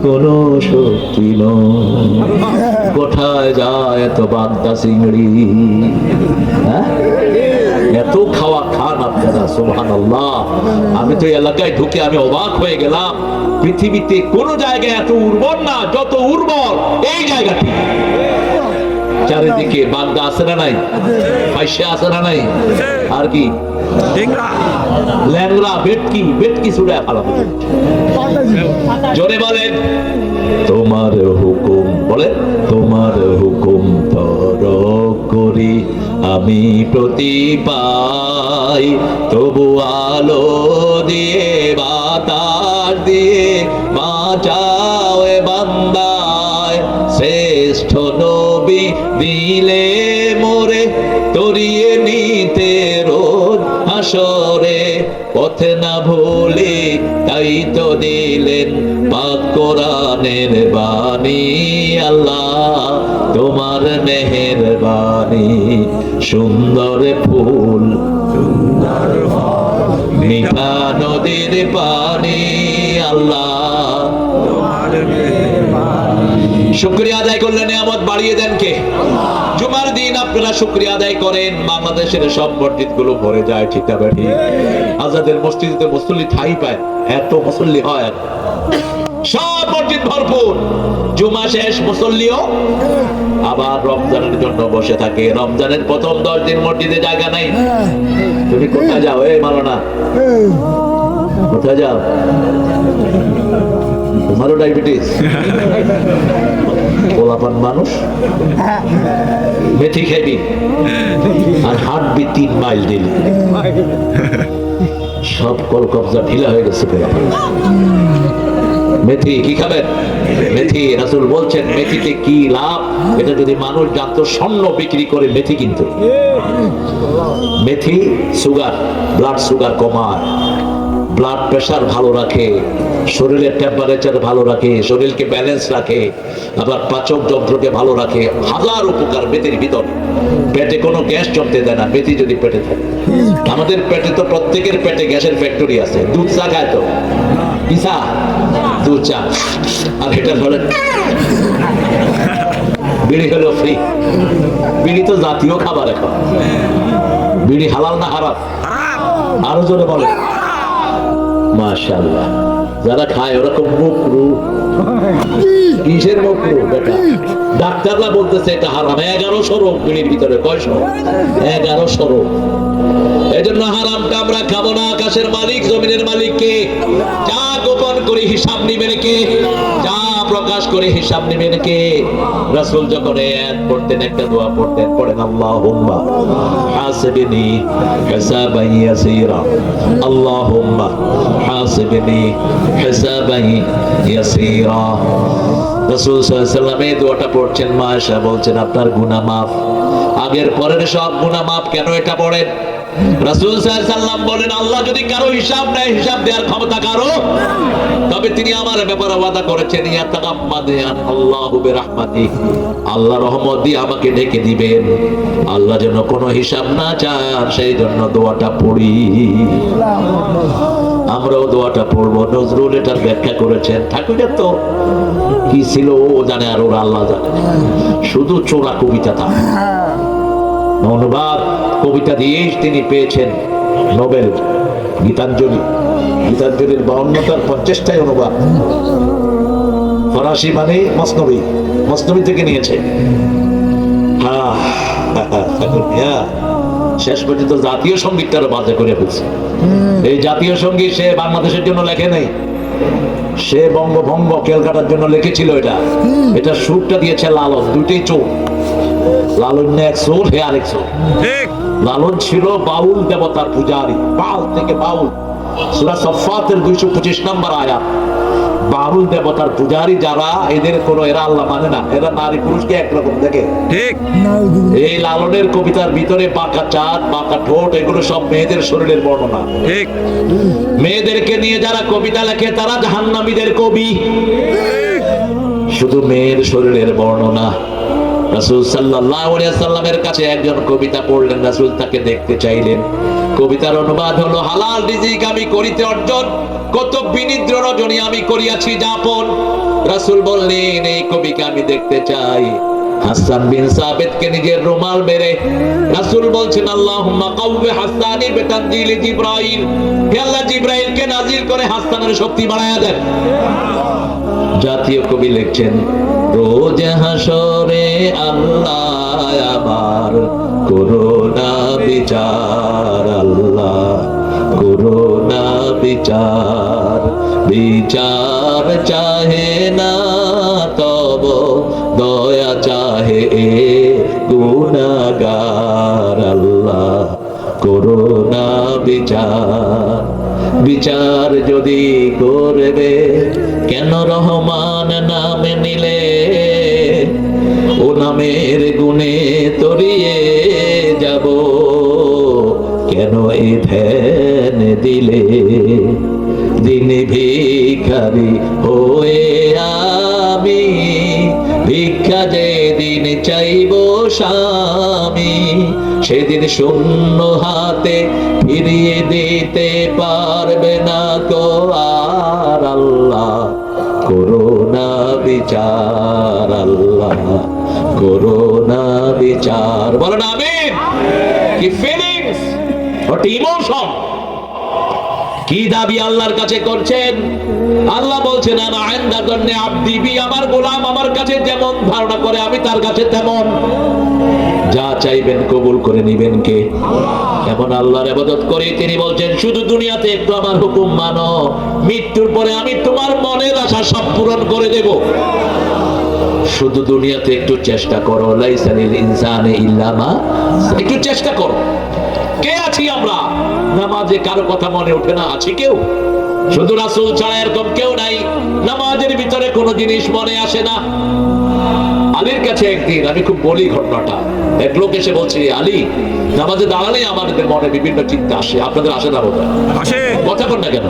কোন শক্তি নয়। কোথায় যায় এত বাগদা চিংড়ি? হ্যাঁ, এত খাওয়া খান আপনারা, সুবহানাল্লাহ। আমি তো এলাকায় ঢুকে আমি অবাক হয়ে গেলাম, পৃথিবীতে কোন জায়গায় এত উর্বর না যত উর্বর এই জায়গাটি। চারিদিকে বাগদা আছে না নাই? ফাইসা আছে না নাই? আর কি ল্যাংড়া বেটকি, বেটকি ছুড়ে ফেলাবো। জোরে বলেন তোমার হুকুম, বলে তোমার হুকুম পরক করি আমি প্রতি পাই, তবু আলো দিয়ে বাতাস দিয়ে বাঁচাও এ বান্দায়। শ্রেষ্ঠ নবী দিলে মোরে তরিয়ে নিতে রোজ হাসরে, পথে না ভুলি তাই তো দিলেন পাক কোরআনের বাণী। আল্লাহ তোমার মেহেরবানি, সুন্দর ফুল মিঠা নদীর পানি। আল্লাহ শুকরিয়া আদায় করলে নিয়ামত বাড়িয়ে দেন কে? জুমার দিন আপনারা শুকরিয়া আদায় করেন, বাংলাদেশের সব মসজিদ গুলো ভরে যায়, ঠিক না ঠিক? আজাদের মসজিদে মুসল্লি ঠাই পায়, এত মুসল্লি হয়, সব মসজিদ ভরপুর। জুমা শেষ, মুসল্লিও আবার রমজানের জন্য বসে থাকে। রমজানের প্রথম 10 দিন মসজিদে জায়গা নাই। তুমি কোথায় যাও? এই মালানা, কোথায় যাও? তোমারও ডায়াবেটিস? পোলাপান মানুষ, মেথি খেবি আর হাঁটবি 3 মাইল দিলে, সব কল কবজা ঢিলা হয়ে গেছে। মেথি কি খাবেন? মেথি, রাসূল বলছেন মেথিতে কি লাভ, এটা যদি মানুষ জানতো স্বর্ণ বিক্রি করে মেথি কিনতো। মেথি সুগার, ব্লাড সুগার কমায়, ব্লাড প্রেশার ভালো রাখে, শরীরের টেম্পারেচার ভালো রাখে, শরীরকে ব্যালেন্স রাখে, আবার পাচক যন্ত্রকে ভালো রাখে। হাজার উপকার মেথির ভিতর। পেটে কোনো গ্যাস জমতে দেয় না মেথি যদি পেটে থাকে। আমাদের পেটে তো প্রত্যেকের পেটে গ্যাসের ফ্যাক্টরি আছে। দুধ চা খায় তো, কি চা? দুধ চা। আর এটা ধরে বিড়ি হলো ফ্রি। বিড়ি তো জাতীয় খাবার এখন। বিড়ি হালাল না হারাম? আরো জোরে বলে মাশাআল্লাহ। যারা খায় ওরকম মুকরু। কিসের মুকরু বেটা? ডাক্তাররা বলতেছে এটা হারাম। 1100 রোগ বিড়ির ভিতরে। কয়শো? 1100 রোগ। এজন্য হারামটা আমরা খাবো না। আকাশের মালিক, জমিনের মালিক কে? যা গোপন করে হিসাব নিবেন কে? যা প্রকাশ করে হিসাব নিবেন কে? রাসূল যখন আয়াত পড়তেন একটা দোয়া পড়তেন, পড়েন আল্লাহুম্মা হাসিবনি হিসাবান ইয়াসীরা, আল্লাহুম্মা হাসিবনি হিসাবান ইয়াসীরা। রাসূল সাল্লাল্লাহু আলাইহি ওয়াসাল্লাম এই দোয়াটা পড়ছেন, মাশা বলছেন আপনার গুনাহ মাফ। আগের পরের সব গুনাহ মাফ। কেন এটা পড়েন? রাসূল সাল্লাল্লাহু আলাইহি ওয়াসাল্লাম বলেন আল্লাহ যদি কারো হিসাব নেয়, হিসাব দেওয়ার ক্ষমতা কারো, তবে তিনি আমার ব্যাপারে ওয়াদা করেছেন ইয়াতাগাম্মাদান আল্লাহু বিরাহমাতি, আল্লাহ রহমত দিয়ে আমাকে ঢেকে দিবেন। আল্লাহ যেন কোনো হিসাব না চান, সেই জন্য দোয়াটা পড়ি। আমরাও দোয়াটা পড়বো। নজরুল এটার ব্যাখ্যা করেছেন। ঠাকুরের তো কি ছিল ও জানে, আর ওরা আল্লাহ জানে। শুধু চোরা কবিতা তা অনুবাদ কবিতা দিয়েই তিনি পেয়েছেন নোবেল। গীতাঞ্জলি, গীতাঞ্জলির 52টার 50টাই অনুবাদ। ফরাসি মানে মসনবী, মসনবী থেকে নিয়েছে। শেষ পর্যন্ত জাতীয় সঙ্গীতটারও বাজে করে ফেলছে। এই জাতীয় সঙ্গীত সে বাংলাদেশের জন্য লেখে নাই, সে বঙ্গভঙ্গ ক্যালকাটার জন্য লিখেছিল। এটা সুরটা দিয়েছে লালন। দুইটাই চোর। লালন এক চোর, হে আরেক চোর। লালন ছিল বাউল দেবতার পূজারী, বাউল থেকে বাউল। সূরা সাফফাতের 225 নম্বর আয়াত। বাউল দেবতার পূজারী যারা, এদের কোনো, এরা আল্লাহ মানে না, এরা নারী পুরুষকে একরকম দেখে। ঠিক। এই লালনের কবিতার ভিতরে বাঁকা চাঁদ, বাঁকা ঠোঁট, এগুলো সব মেয়েদের শরীরের বর্ণনা। ঠিক। মেয়েদেরকে নিয়ে যারা কবিতা লেখে তারা জাহান্নামীদের কবি। শুধু মেয়ের শরীরের বর্ণনা। রাসূল সাল্লাল্লাহু আলাইহি ওয়াসাল্লামের কাছে একজন কবিতা পড়লেন, রাসূল তাকে দেখতে চাইলেন। কবিতার অনুবাদ হলো, হালাল রিজিক আমি করিতে অর্জন, কত বিনিদ্র রজনী আমি করিয়াছি যাপন। রাসূল বললেন এই কবিকে আমি দেখতে চাই। হাসান বিন সাবিতকে নিজের রুমাল মেরে রাসূল বলছেন আল্লাহুম্মা কাওয়ি হাসানি বিতানজিলি জিবরাইল, হে আল্লাহ জিবরাইলকে নাজিল করে হাসানের শক্তি বাড়ায়া দেন। জাতীয় কবি লিখছেন, রোজ হাসরে আল্লাহ আমার করুণা বিচার, আল্লাহ করুণা বিচার, বিচার চাহে না তব দয়া চাহে এ গুনাহগার। করো না বিচার। বিচার যদি করবে কেন রহমান নাম নিলে, ও নামের গুণে তরিয়ে যাব কেন এ ধ্যান দিলে। দিন ভিখারি হয়ে আমি ভিক্ষা যেদিন চাইব স্বামী, সেদিন শূন্য হাতে ফিরিয়ে দিতে পারবে না কো আর আল্লাহ। করো না বিচার আল্লাহ, করো না বিচার। বলো না আমিন। কি ফিলিংস, হোয়াট ইমোশন, কি দাবি আল্লাহর কাছে করছেন? আল্লাহ বলছেন আনা ইনদা যান্নি আবদি বি, আমার গোলাম আমার কাছে যেমন ধারণা করে আমি তার কাছে তেমন। যা চাইবেন কবুল করে নিবেন কে? এমন আল্লাহর ইবাদত করে তিনি বলছেন শুধু দুনিয়াতে একটু আমার হুকুম মানো, মৃত্যুর পরে আমি তোমার মনের আশা সব পূরণ করে দেব। শুধু দুনিয়াতে একটু চেষ্টা করো, লাইসা লিল ইনসানি ইল্লা মা, একটু চেষ্টা করো। কে আছি আমরা? নামাজে কারো কথা মনে ওঠে না? আছি কেউ? শুধু রাসূল ছাড়া এরকম কেউ নাই। নামাজের ভিতরে কোনো জিনিস মনে আসে না। আলীর কাছে একদিন, আমি খুব বলি ঘটনাটা, এক লোক এসে বলছে আলী নামাজে দাঁড়ালে আমাদের মনে বিভিন্ন চিন্তা আসে, আপনাদের আসে না বোধ হয়? কথা বল না কেন?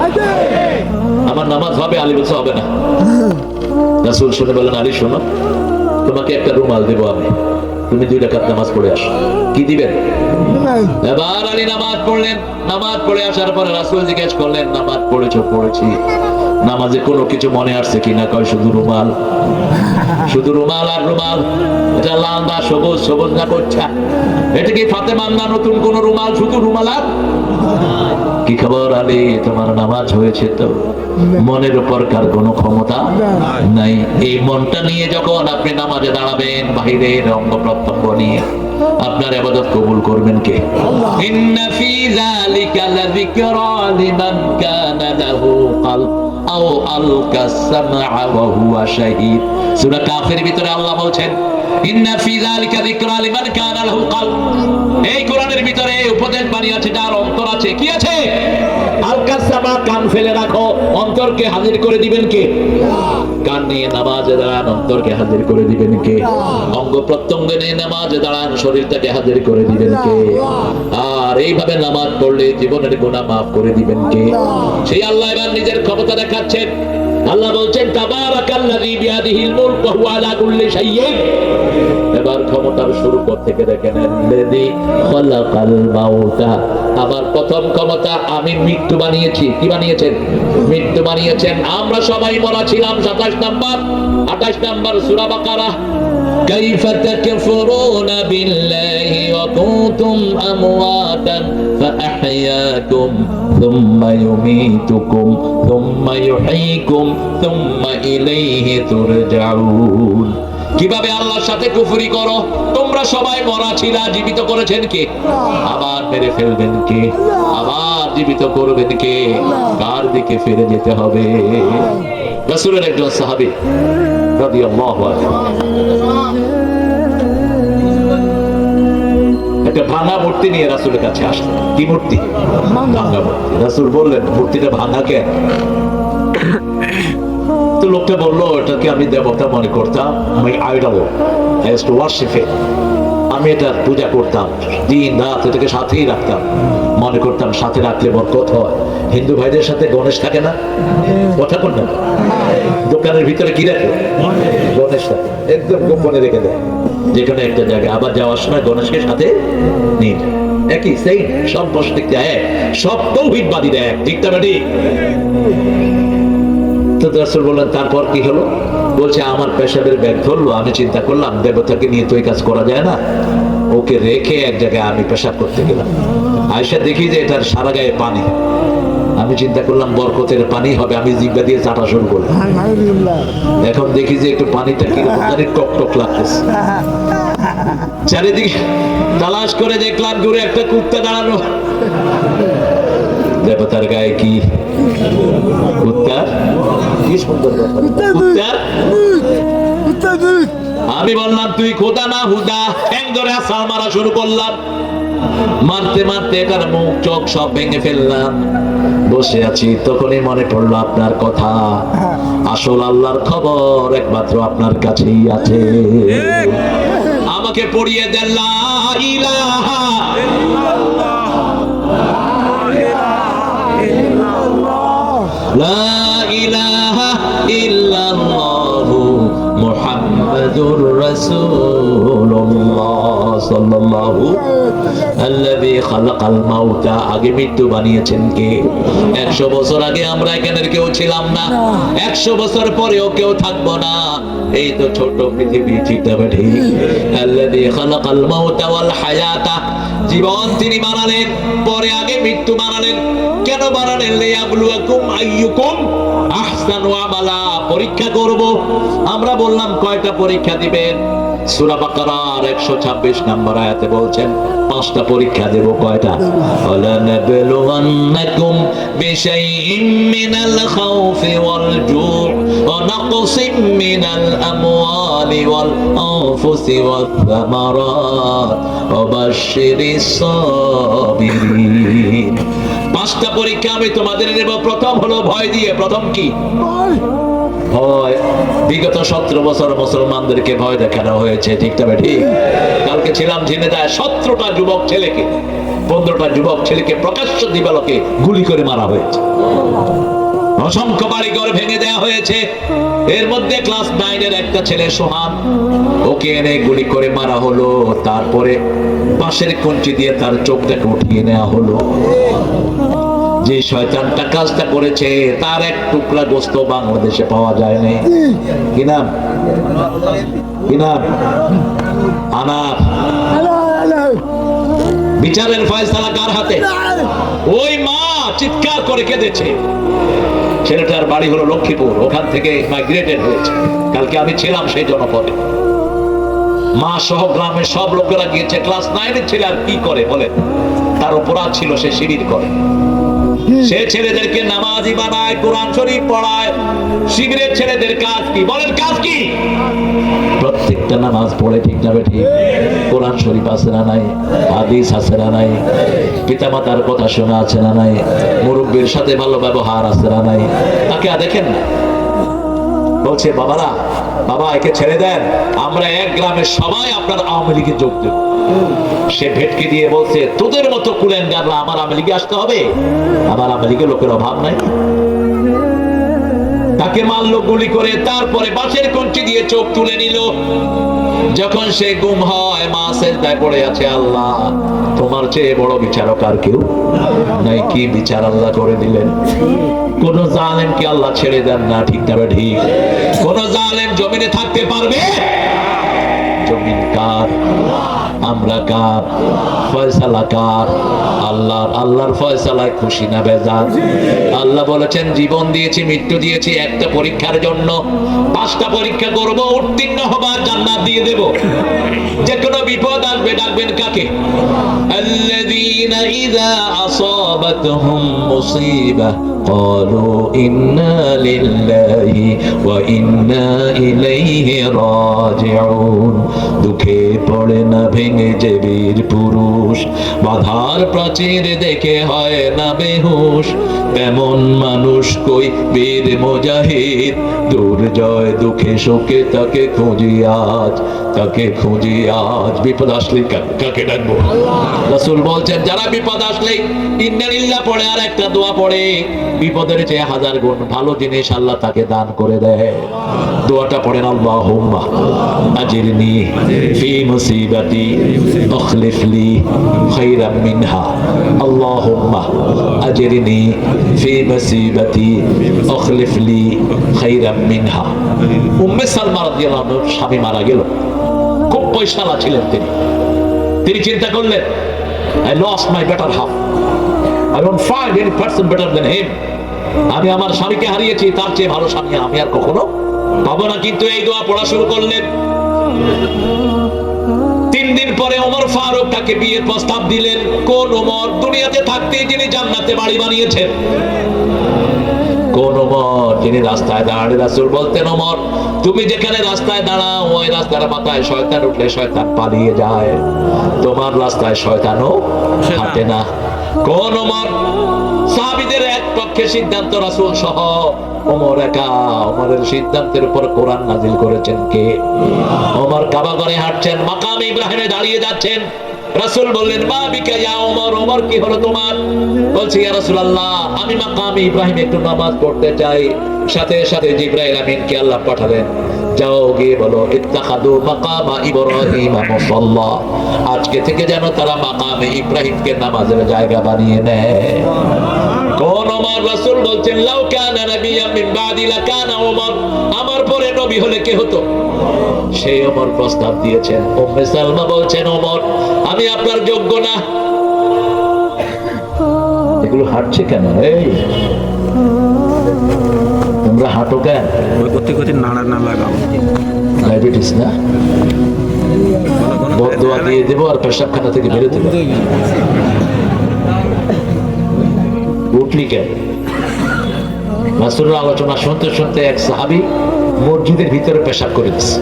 আমার নামাজ হবে? আলী বলছে হবে না। রাসূল শুনে বলেন আলী শোনো, তোমাকে একটা রুমাল দেবো আমি, তুমি 2 রাকাত নামাজ পড়ে আসো। কি দিবেন? এবার আলী নামাজ পড়লেন। নামাজ পড়ে আসার পরে রাসূল জিজ্ঞেস করলেন নামাজ পড়েছো? পড়েছি। নামাজে কোনো কিছু মনে আসছে কিনা? কয় শুধু রুমাল। শুধু রুমাল আর রুমাল। এটা লাল না সবুজ, সবুজ না কচ্ছা? এটা কি ফাতেমার না নতুন কোন রুমাল? শুধু রুমাল আর কি খবর আলী, তোমার নামাজ হয়েছে তো? মনের উপর কার কোনো ক্ষমতা নাই। এই মনটা নিয়ে যখন আপনি নামাজে দাঁড়াবেন, বাহিরের অঙ্গ প্রত্যঙ্গ নিয়ে আপনার ইবাদত কবুল করবেন কে? ইন্না ফি যালিকা লাযিকরা লিমান কানা লাহু কলব আও আলকাস সামআ ওয়া হুয়া শাহীদ। সূরা কাফের ভিতরে আল্লাহ বলছেন ইন্না ফি যালিকা যিকরা লিমান কানা লাহু কলব। এই কোরআনের ভিতরে উপদেশ বাণী আছে যার অন্তর আছে। কি আছে? আলকাস সামআ, কান ফেলে রাখো। অন্তরকে হাজির করে দিবেন কে? কান নিয়ে নামাজে দাঁড়ান, অন্তরকে হাজির করে দিবেন কে? অঙ্গ প্রত্যঙ্গ নিয়ে নামাজে দাঁড়ান, শরীরটাকে হাজির করে দিবেন কে? আর এইভাবে নামাজ পড়লে জীবনের গুনাহ মাফ করে দিবেন কে? সেই আল্লাহ এবার নিজের ক্ষমতা দেখাচ্ছেন। আল্লাহ বলছেন তাবারাকাল্লাযী বিয়াদিহিল মুলক ওয়া হুয়া আলা কুল্লি শাইইন। এবার ক্ষমতার শুরু থেকে দেখেন আল্লাযী খালাকাল মাউতা, আমার প্রথম ক্ষমতা আমি মৃত্যু বানিয়েছি। কি বানিয়েছেন? মৃত্যু বানিয়েছেন। আমরা সবাই মরা ছিলাম। 27 নাম্বার 28 নাম্বার সূরা বাকারা। কাইফা তাকফুরুনা বিল্লাহি ওয়া কুনতুম আমওয়াতান ফাআহইয়াকুম ثم يميتكم ثم يحييكم ثم إليه ترجعون। কিভাবে আল্লাহর সাথে কুফরি করো? তোমরা সবাই মরা ছিলা, জীবিত করেছেন কে? আবার মেরে ফেলবেন কে? আবার জীবিত করবেন কে? কার দিকে ফিরে যেতে হবে? রাসূলের একজন সাহাবী রাদিয়াল্লাহু আনহু একটা ভাঙা মূর্তি নিয়ে রাসূলের কাছে আসলেন। কি মূর্তি? ভাঙা মূর্তি। রাসূল বললেন মূর্তিটা ভাঙা কেন? তো লোকটা বললো এটাকে আমি দেবতা মনে করতাম, my idol, I used to worship it. আমি এটা পূজা করতাম, দিন রাত এটাকে সাথেই রাখতাম, মনে করতাম সাথে রাখলে বরকত হয়। হিন্দু ভাইদের সাথে গণেশ থাকে না? কথা বল না, দোকানের ভিতরে কি রাখে? গণেশ থাকে, একদম গোপনে রেখে দেয় যেখানে একটা জায়গায়। আবার যাওয়ার সময় গণেশকে সাথে নিয়ে যায়। একই সেই সব বসে দেখতে এক, সব তৌহিদবাদী দেয়, ঠিক না ঠিক? তো রাসূল বললেন তারপর কি হলো? বলছে আমার পেশাবের ব্যাগ ধরলো, আমি চিন্তা করলাম দেবতাকে নিয়ে তো এই কাজ করা যায় না, ওকে রেখে এক জায়গায় আমি পেশাব করতে গেলাম। আয়েশা দেখি যে এটার সারা গায়ে পানি। আমি চিন্তা করলাম বরকতের পানি হবে, আমি জিহ্বা দিয়ে চাটা শুরু করলাম। এখন দেখি যে একটু পানিটা কিরকম জানি টক টক লাগতেছে। চারিদিকে তালাশ করে দেখলাম দূরে একটা কুত্তা দাঁড়ানো। দেবতার গায়ে কি? কুত্তা। কি সুন্দর কুত্তা। আমি বললাম তুই খোদা না হুদা? ঠ্যাং ধরে আসাল মারা শুরু করলাম। মারতে মারতে এটার মুখ চোখ সব ভেঙে ফেললাম। বসে আছি, তখনই মনে পড়লো আপনার কথা। আসল আল্লাহর খবর একমাত্র আপনার কাছেই আছে। আমাকে পড়িয়ে দেন লা ইলাহা লা ইলাহা ইল্লাল্লাহু মুহাম্মাদুর রাসূলুল্লাহ সাল্লাল্লাহু আল্লাযী খালাকাল মাউতা। আগে মৃত্যু বানিয়েছেন কে? 100 বছর আগে আমরা এখানের কেউ ছিলাম না, 100 বছর পরেও কেউ থাকবো না। এই তো ছোট পৃথিবী, ঠিক না ঠিক? আল্লাযী খালাকাল মাউতা ওয়াল হায়াতা, জীবন তিনি বানালেন, পরে আগে মৃত্যু বানালেন। কেন বানালেন? লিয়াবলুয়াকুম আইয়ুকুম আহসানু আমালা, পরীক্ষা করব। আমরা বললাম কয়টা পরীক্ষা দিবেন? সূরা বাকারার 126 নম্বর আয়াতে বলছেন 5টা পরীক্ষা দেব। কয়টা? ওয়ালা নাবলুওয়ান্নাকুম বিশাইইম মিনাল খাউফি ওয়াল জু' ওয়া নাকসিম মিনাল আমওয়ালি ওয়াল আনফুসি ওয়াত থামারাত ওয়া বাশশিরিস সাবিরিন। 5টা পরীক্ষা আমি তোমাদের নেব। প্রথম হলো ভয় দিয়ে। প্রথম কি? ভয়। বিগত 17 বছর মুসলমানদেরকে ভয় দেখানো হয়েছে, ঠিক তবে ঠিক? কালকে ছিলাম ঝিনেদায়, 17টা যুবক ছেলেকে, 15টা যুবক ছেলেকে প্রকাশ্য দিবালোকে গুলি করে মারা হয়েছে। অসংখ্য বাড়িঘর ভেঙে দেওয়া হয়েছে। এর মধ্যে ক্লাস 9-এর একটা ছেলে সোহান, ওকে এনে গুলি করে মারা হলো। তারপরে বাঁশের কঞ্চি দিয়ে তার চোখটাকে উঠিয়ে নেওয়া হলো। যে শয়তানটা কাজটা করেছে তার এক টুকরা গোস্ত বাংলাদেশে পাওয়া যায় না। কি নাম? কি নাম? আনাফ। বিচারের ফয়সালা কার হাতে? ওই মা চিৎকার করে কেঁদেছে। ছেলেটার বাড়ি হলো লক্ষ্মীপুর, ওখান থেকে মাইগ্রেটেড হয়েছে। কালকে আমি ছিলাম সেই জনপদে। মা সহ গ্রামের সব লোকেরা গিয়েছে। ক্লাস 9-এর ছেলে আর কি করে বলেন? তার অপরাধ ছিল সে শিবির করে। সে ছেলেদেরকে নামাজি বানায়, কোরআন শরীফ পড়ায়। শিবিরের ছেলেদের কাজ কি বলেন? কাজ কি? প্রত্যেকটা নামাজ পড়ে, ঠিক না ঠিক? কোরআন শরীফ আছে না নাই? হাদিস আছে না নাই? পিতামাতার কথা শোনা আছে না নাই? মুরব্বীর সাথে ভালো ব্যবহার আছে না নাই? তাকে দেখেন না, বলছে বাবারা, বাবা একে ছেড়ে দেন, আমরা এক গ্রামের সবাই আপনার আওয়ামী লীগে যোগ দেব। সে ভেটকি দিয়ে বলছে তোদের মতো কুলেঙ্গাররা আমার আওয়ামী লীগে আসতে হবে? আমার আওয়ামী লীগের লোকের অভাব নাই। তাকে মারলো গুলি করে, তারপরে বাঁশের কঞ্চি দিয়ে চোখ তুলে নিল। যখন সে গুম হয়, মা সেজদায় পড়ে আছে, আল্লাহ তোমার চেয়ে বড় বিচারক আর কেউ নাই। কি বিচার আল্লাহ করে দিলেন? কোন জালেমকে আল্লাহ ছেড়ে দেন না, ঠিক না ঠিক? কোন জালেম জমিনে থাকতে পারবে? জমিন কার? আমরা কার? ফয়সালা কার? আল্লাহর। আল্লাহর ফয়সালায় খুশি না বেজার? আল্লাহ বলেছেন জীবন দিয়েছি, মৃত্যু দিয়েছি একটা পরীক্ষার জন্য। 5টা পরীক্ষা করব, উত্তীর্ণ হবার জান্নাত দিয়ে দেব। যে কোনো বিপদ আসবে ডাকবেন কাকে? আল্লাযীনা ইযা আসাবাতহুম মুসিবাহ قالوا إنا لله وإنا إليه راجعون। দুঃখে পড়ে না ভেঙে যে বীর পুরুষ, বাধার প্রাচীর দেখে হয় না বেহুশ, তেমন মানুষ কই বীর মুজাহিদ, দুর্জয় দুঃখে শোকে তাকে খুঁজি আজ, তাকে খুঁজি আজ। বিপদ আসলে কাকে ডাকবো? রাসূল বলছেন যারা বিপদ আসলে ইন্না লিল্লাহ পড়ে আর একটা দোয়া পড়ে, বিপদের চেয়ে 1000 গুণ ভালো জিনিস আল্লাহ তাকে দান করে দেয়। দোয়াটা পড়েন, আল্লাহুম্মা আজিরনি ফি মুসিবাতি আখলিফ লি খায়রাম মিনহা। আল্লাহুম্মা আজিরনি ফি মুসিবাতি আখলিফ লি খায়রাম মিনহা। উম্মে সালমা রাদিয়াল্লাহু আনহার স্বামী মারা গেল, খুব পয়সাওয়ালা ছিলেন তিনি চিন্তা করলেন I lost my better half, I won't find any person better than him। আমি আমার স্বামীকে হারিয়েছি, তার চেয়ে ভালো স্বামী আমি আর কখনো পাবো না। কিন্তু এই দোয়া পড়া শুরু করলেন। 3 দিন পরে ওমর ফারুক তাকে বিয়ের প্রস্তাব দিলেন। কোন ওমর? দুনিয়াতে থাকতে যিনি জান্নাতে বাড়ি বানিয়েছেন। কোন ওমর? যিনি রাস্তায় দাঁড়ালে রাসূল বলতেন, ওমর তুমি যেখানে রাস্তায় দাঁড়াও ওই রাস্তার মাথায় শয়তান উঠলে শয়তান পালিয়ে যায়, তোমার রাস্তায় শয়তানও হাঁটে না। কোন ওমর? সাহাবীদের এক পক্ষে সিদ্ধান্ত রাসূল সহ ওমর একা। ওমরের সিদ্ধান্তের উপর কোরআন নাযিল করেছেন কে? ওমর কাবা ঘরে হাঁটছেন, মাকামে ইব্রাহিমে দাঁড়িয়ে যাচ্ছেন। রাসূল বললেন, মা বিকা ইয়া ওমর, ওমর কি হলো তোমার? বলছে, ইয়া রাসূলুল্লাহ আমি মাকামে ইব্রাহিমে একটু নামাজ পড়তে চাই। সাথে সাথে জিবরাইল আমিনকে আল্লাহ পাঠালেন, যাও গিয়ে বলো ইত্তাখাদু মাকামা ইব্রাহিম মুসাল্লা, আজকে থেকে যেন তারা মাকামে ইব্রাহিমকে নামাজের জায়গা বানিয়ে নেয়। কোন ওমর? রাসূল বলছেন, লাউ কানা নাবিয়্যাম মিন বাদি লাকানা ওমর, আমার পরে নবী হলে কে হতো? সেই ওমর প্রস্তাব দিয়েছেন। উম্মে সালমা বলছেন, ওমর আমি আপনার যোগ্য না। এগুলো হাঁটছে কেন? এই তোমরা হাঁটো কেন? ওই করতে করতে নাড়া না লাগাও। ডায়াবেটিস না? বদদোয়া দিয়ে দেবো আর পেশাবখানা থেকে বেরোতে দেবো। উঠলি কেন? রাসূলের আলোচনা শুনতে শুনতে এক সাহাবী মসজিদের ভিতরে পেশাব করে দিচ্ছে,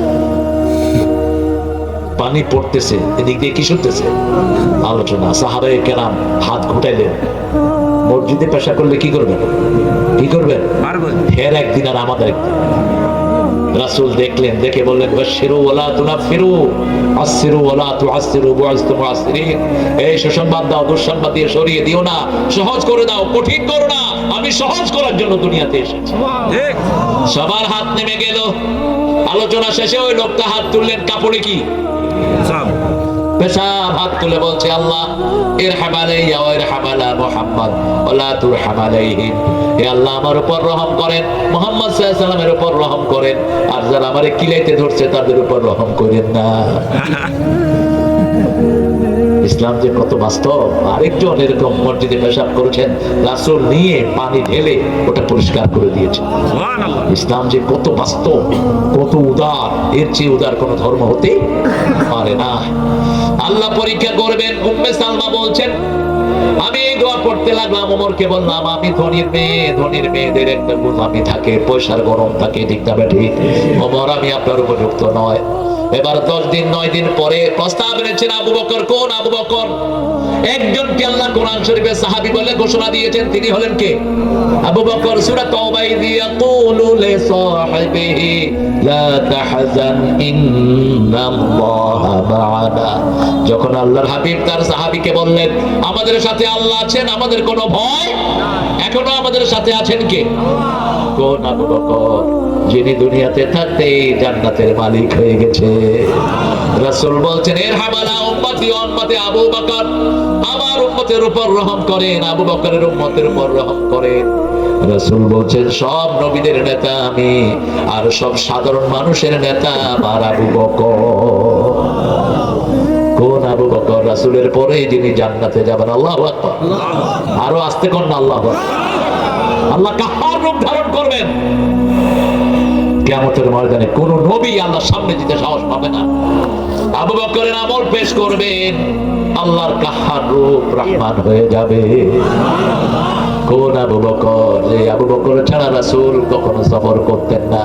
পানি পড়তেছে, এদিক দিয়ে কি শুনতেছে? আলোচনা। সাহাবায়ে কেরাম হাত ঘুটাইলেন। মসজিদে পেশাব করলে কি করবেন? কি করবেন? ফের একদিন আর আমাদের একদিন। রাসূল দেখলেন, দেখে বললেন, বাশশিরু ওয়ালা তুনাফিরু, আশশিরু ওয়ালা তুআসসিরু, বুইসতু মুআসসিরিন। এই সুসংবাদ দাও, দুঃসংবাদ দিয়ে সরিয়ে দিও না, সহজ করে দাও, কঠিন করো না। আমি সহজ করার জন্য দুনিয়াতে এসেছি। সবার হাত নেমে গেল। আলোচনা শেষে ওই লোকটা হাত তুললেন, কাপড়ে কি? পেশাব। হাত তুলে বলছে, আল্লাহ ইরহাম আলাইয়া ওয়া ইরহাম আলা মুহাম্মদ ওয়া লা তুরহাম আলাইহিম, হে আল্লাহ আমার উপর রহম করেন, মুহাম্মদ সাল্লাল্লাহু আলাইহি সাল্লামের উপর রহম করেন, আর যারা আমারে কিলাইতে ধরছে তাদের উপর রহম করেন না। ইসলাম যে কত বাস্তব। আরেকজন এরকম মসজিদে পেশাব করেছেন, রাসূল নিয়ে পানি ঢেলে ওটা পরিষ্কার করে দিয়েছে। ইসলাম যে কত বাস্তব, কত উদার, এর চেয়ে উদার কোন ধর্ম হতে পারে না। আল্লাহ পরীক্ষা করবেন। উম্মে সালমা বলছেন, আমি এই দোয়া পড়তে লাগলাম, ওমরকে বললাম, আমি ধনীর মেয়ে, ধনীর মেয়েদের একটা গোলামি থাকে, পয়সার গরম থাকে, ঠিক না ঠিক? ওমর আমি আপনার উপযুক্ত নয়। এবার 10 দিন 9 দিন পরে প্রস্তাব এনেছেন আবু বকর। কোন আবু বকর? একজনকে আল্লাহ কোরআন শরীফে সাহাবী বলে ঘোষণা দিয়েছেন, তিনি হলেন কে? আবু বকর। সূরা তাওবায় ইয়াকুলু লি সাহিবিহি লা তাহজান ইন্নাল্লাহা মা'ানা, যখন আল্লাহর হাবিব তার সাহাবীকে বললেন, আমাদের সাথে আল্লাহ আছেন, আমাদের কোনো ভয়। এখনো আমাদের সাথে আছেন কে? কোন আবু বকর? যিনি দুনিয়াতে থাকতে জান্নাতের মালিক হয়ে গেছে। রাসূল বলছেন, ইরহাম আলা উম্মতি উম্মতি আবু বকর, আমার উম্মতের উপর রহম করেন, আবু বকরের উম্মতের উপর রহম করেন। রাসূল বলছেন, সব নবীদের নেতা আমি, আর সব সাধারণ মানুষের নেতা আমার আবু বকর। কোন আবু বকর? রাসূলের পরে যিনি জান্নাতে যাবেন। আল্লাহু আকবার। আরো আস্তে কোন আল্লাহু আকবার। আল্লাহ কাহার রূপ ধারণ করবেন কিয়ামতের ময়দানে? কোন নবী আল্লাহর সামনে যেতে সাহস পাবে না। আবু বকরের আমল পেশ করবেন, আল্লাহর কাহার রূপ রহমান হয়ে যাবে। কোন আবু বকর? যে আবু বকর ছাড়া রাসূল কখনো সফর করতেন না।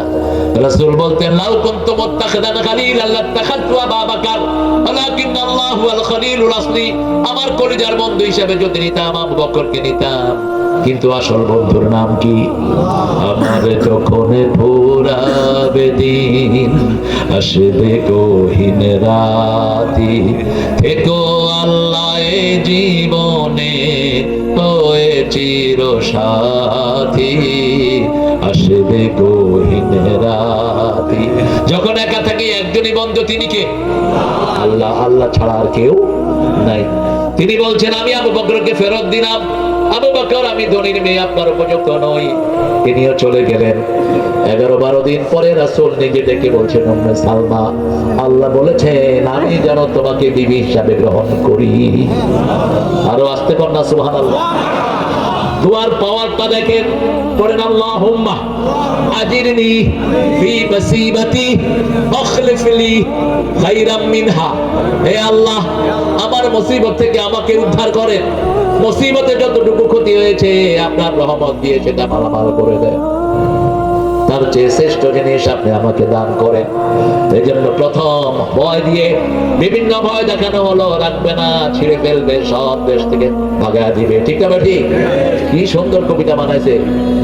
রাসূল বলতেন, লাউ কুনতু মুত্তাখিদান খালিলান লাত্তাখাযতু আবু বকর ওয়ালাকিন আল্লাহু আল খলিলুল আসলি, আমার কলিজার বন্ধু হিসেবে যদি নিতাম আবু বকরকে নিতাম, কিন্তু আসল বন্ধুর নাম কি? আমার যখন ফুরাবে দিন, আসবে গহীন রাতি, থেকো আল্লাহ এ জীবনে হয়ে চির সাথী, আসবে গহীন রাতি। যখন একা থাকি একজনই বন্ধু, তিনি কে? আল্লাহ। আল্লাহ ছাড়া আর কেউ নাই। তিনি বলছেন, আমি আবু বকরকে ফেরত দিলাম। আবু বকর, আমি ধনীর মেয়ে, আপনার উপযুক্ত নই। তিনিও চলে গেলেন। 11-12 দিন পরে রাসূল নিজে ডেকে বলছেন, উম্মে সালমা, আল্লাহ বলেছেন আমি যেন তোমাকে বিবি হিসাবে গ্রহণ করি। আরো আস্তে কর না সুবহানাল্লাহ। দুয়ার পাওয়ারটা দেখেন, পড়েন আল্লাহুম্মা আজিরনি ফি মুসিবাতি আখলিফলি খায়রাম মিনহা। হে আল্লাহ, আমার মুসিবত থেকে আমাকে উদ্ধার করেন। মুসিবতে যতটুকু ক্ষতি হয়েছে আপনার রহমত দিয়ে সেটা মালামাল করে দেন। তার চেয়ে শ্রেষ্ঠ জিনিস আপনি আমাকে দান করেন। এই জন্য প্রথম ভয় দিয়ে বিভিন্ন ভয় দেখানো হলো, রাখবে না, ছিঁড়ে ফেলবে, সব দেশ থেকে ভাগা দিবে। ঠিক না ঠিক? কি সুন্দর কবিতা বানাইছে,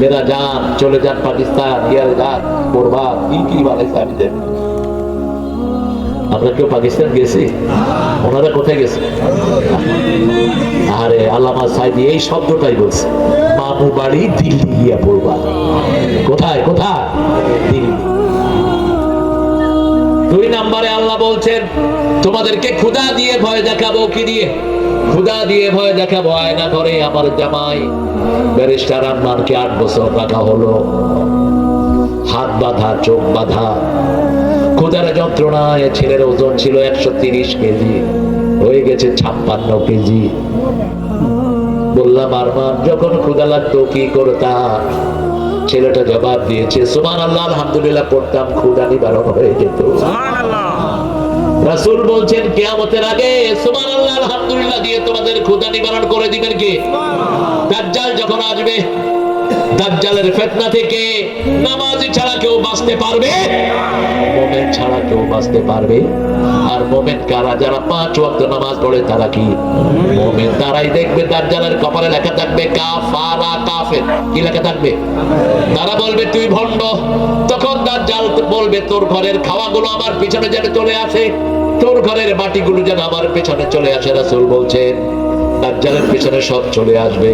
মেরা জান চলে যান পাকিস্তান, ইয়ার যান বরবাদ, কি বানাইছে আমি জানি। আমরা কেউ পাকিস্তান গেছি? ওনারা কোথায় গেছে? আরে আল্লামা সাইদি এই শব্দটাই বলছে, মামু বাড়ি দিল্লি গিয়া পড়বা। কোথায় কোথায়? দিল্লি। 2 নম্বরে আল্লাহ বলছেন, তোমাদেরকে ক্ষুধা দিয়ে ভয় দেখাবো। কি দিয়ে? ক্ষুধা দিয়ে ভয় দেখাবো। আয়না করে আমার জামাই ব্যারিস্টার আম্মানকে 8 বছর রাখা হলো, হাত বাঁধা, চোখ বাঁধা, ক্ষুধার যন্ত্রণায়। ছেলের ওজন ছিল 130 কেজি, হয়ে গেছে 56 কেজি। বললাম আরমান, যখন ক্ষুধা লাগতো কি করতা? ছেলেটা জবাব দিয়েছে, সুবহানাল্লাহ, আলহামদুলিল্লাহ পড়তাম, ক্ষুধা নিবারণ হয়ে যেত। রাসূল বলছেন, কিয়ামতের আগে সুবহানাল্লাহ আলহামদুলিল্লাহ দিয়ে তোমাদের ক্ষুধা নিবারণ করে দিবেন কে? দাজ্জাল যখন আসবে, দাজ্জালের ফিতনা থেকে নামাজি ছাড়া কেউ বাঁচতে পারবে? মুমিন ছাড়া কেউ বাঁচতে পারবে? আর মুমিন কারা? যারা 5 ওয়াক্ত নামাজ পড়ে তারা কি মুমিন। তারাই দেখবে দাজ্জালের কপালে লেখা থাকবে কাফারা, কাফের। কি লেখা থাকবে? তারা বলবে তুই ভণ্ড। তখন দাজ্জাল বলবে, তোর ঘরের খাওয়াগুলো আমার পিছনে যেন চলে আসে, তোর ঘরের মাটিগুলো যেন আমার পেছনে চলে আসে। রাসূল বলছেন, দাজ্জালের পিছনে সব চলে আসবে।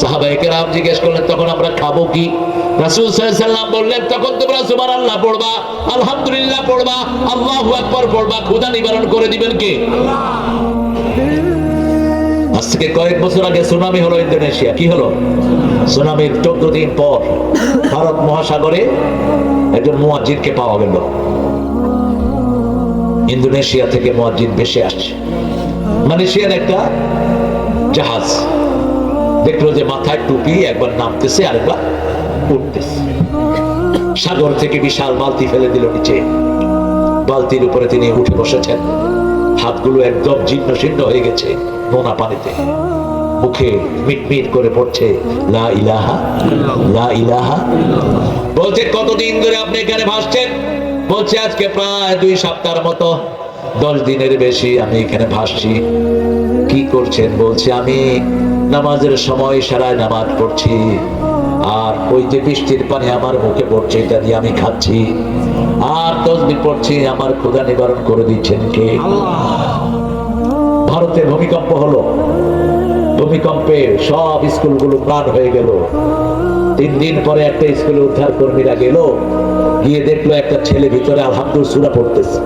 সাহাবায়ে কেরাম জিজ্ঞেস করলেন, তখন আমরা খাবো কি? রাসূল সাল্লাল্লাহু আলাইহি ওয়াসাল্লাম বললেন, তখন তোমরা সুবহানাল্লাহ পড়বা, আলহামদুলিল্লাহ পড়বা, আল্লাহু আকবার পড়বা। ক্ষুধা নিবারণ করে দিবেন কে? আজ থেকে কয়েক বছর আগে সুনামি হলো ইন্দোনেশিয়া। কি হলো? সুনামির 14 দিন পর ভারত মহাসাগরে একজন মুয়াজ্জিনকে পাওয়া গেল। ইন্দোনেশিয়া থেকে মুয়াজ্জিন ভেসে আসছে। মালয়েশিয়ার একটা জাহাজ দেখলো যে মাথায় টুপি, একবার নামতেছে আরেকবার উঠতেছে। সাগর থেকে বিশাল বালতি ফেলে দিল নিচে। বালতির উপরে তিনি উঠে বসেছেন, হাতগুলো একদম জীর্ণ শীর্ণ হয়ে গেছে নোনা পানিতে। মুখে মিটমিট করে পড়ছে লা ইলাহা লা ইলাহা। বলছে, কতদিন ধরে আপনি এখানে ভাসছেন? বলছে, আজকে প্রায় 2 সপ্তাহের মতো, 10 দিনের বেশি আমি এখানে ভাসছি। কি করছেন? বলছে, আমি নামাজের সময় ইশারায় নামাজ পড়ছি, আর ওই যে বৃষ্টির পানি আমার মুখে পড়ছে, এটা দিয়ে আমি খাচ্ছি, আর তাসবিহ পড়ছি। আমার ক্ষুধা নিবারণ করে দিচ্ছেন কে? ভারতে ভূমিকম্প হলো। ভূমিকম্পে সব স্কুলগুলো প্রাণ হয়ে গেল। 3 দিন পরে একটা স্কুলে উদ্ধার কর্মীরা গেল, গিয়ে দেখলো একটা ছেলে ভিতরে আলহামদুলিল্লাহ সূরা পড়তেছে।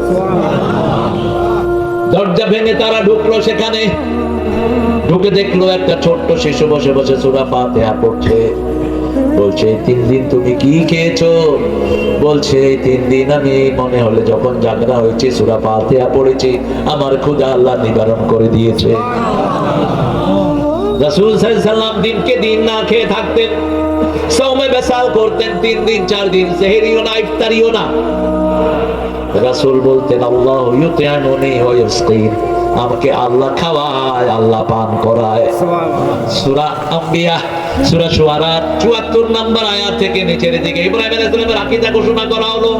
দরজা ভেঙে তারা ঢুকলো, সেখানে ঢুকে দেখলো একটা ছোট্ট শিশু বসে বসে সূরা ফাতিহা পড়ছে। বলছে, 3 দিন তুমি কি খেয়েছো? বলছে, 3 দিন আমি মনে হলে যখন জাগরা হয়েছে সূরা ফাতিহা পড়েছি, আমার ক্ষুধা আল্লাহ নিবারণ করে দিয়েছে। রাসূল সাল্লাল্লাহু আলাইহি ওয়াসাল্লাম দিনকে দিন না খেয়ে থাকতেন, সওমে বেসাল করতেন, 3 দিন 4 দিন সেহরিও না, ইফতারিও না। রাসূল বলতেন, আল্লাহু ইউতি'মুনি ওয়া ইউসকিন, আমাকে আল্লাহ খাওয়ায়, আল্লাহ পান করায়। সূরা আম্বিয়া, সূরা শুআরা 74 নম্বর আয়াত থেকে নিচের দিকে ইব্রাহিম আলাইহিস সালামের আকীদা ঘোষণা করা হলো,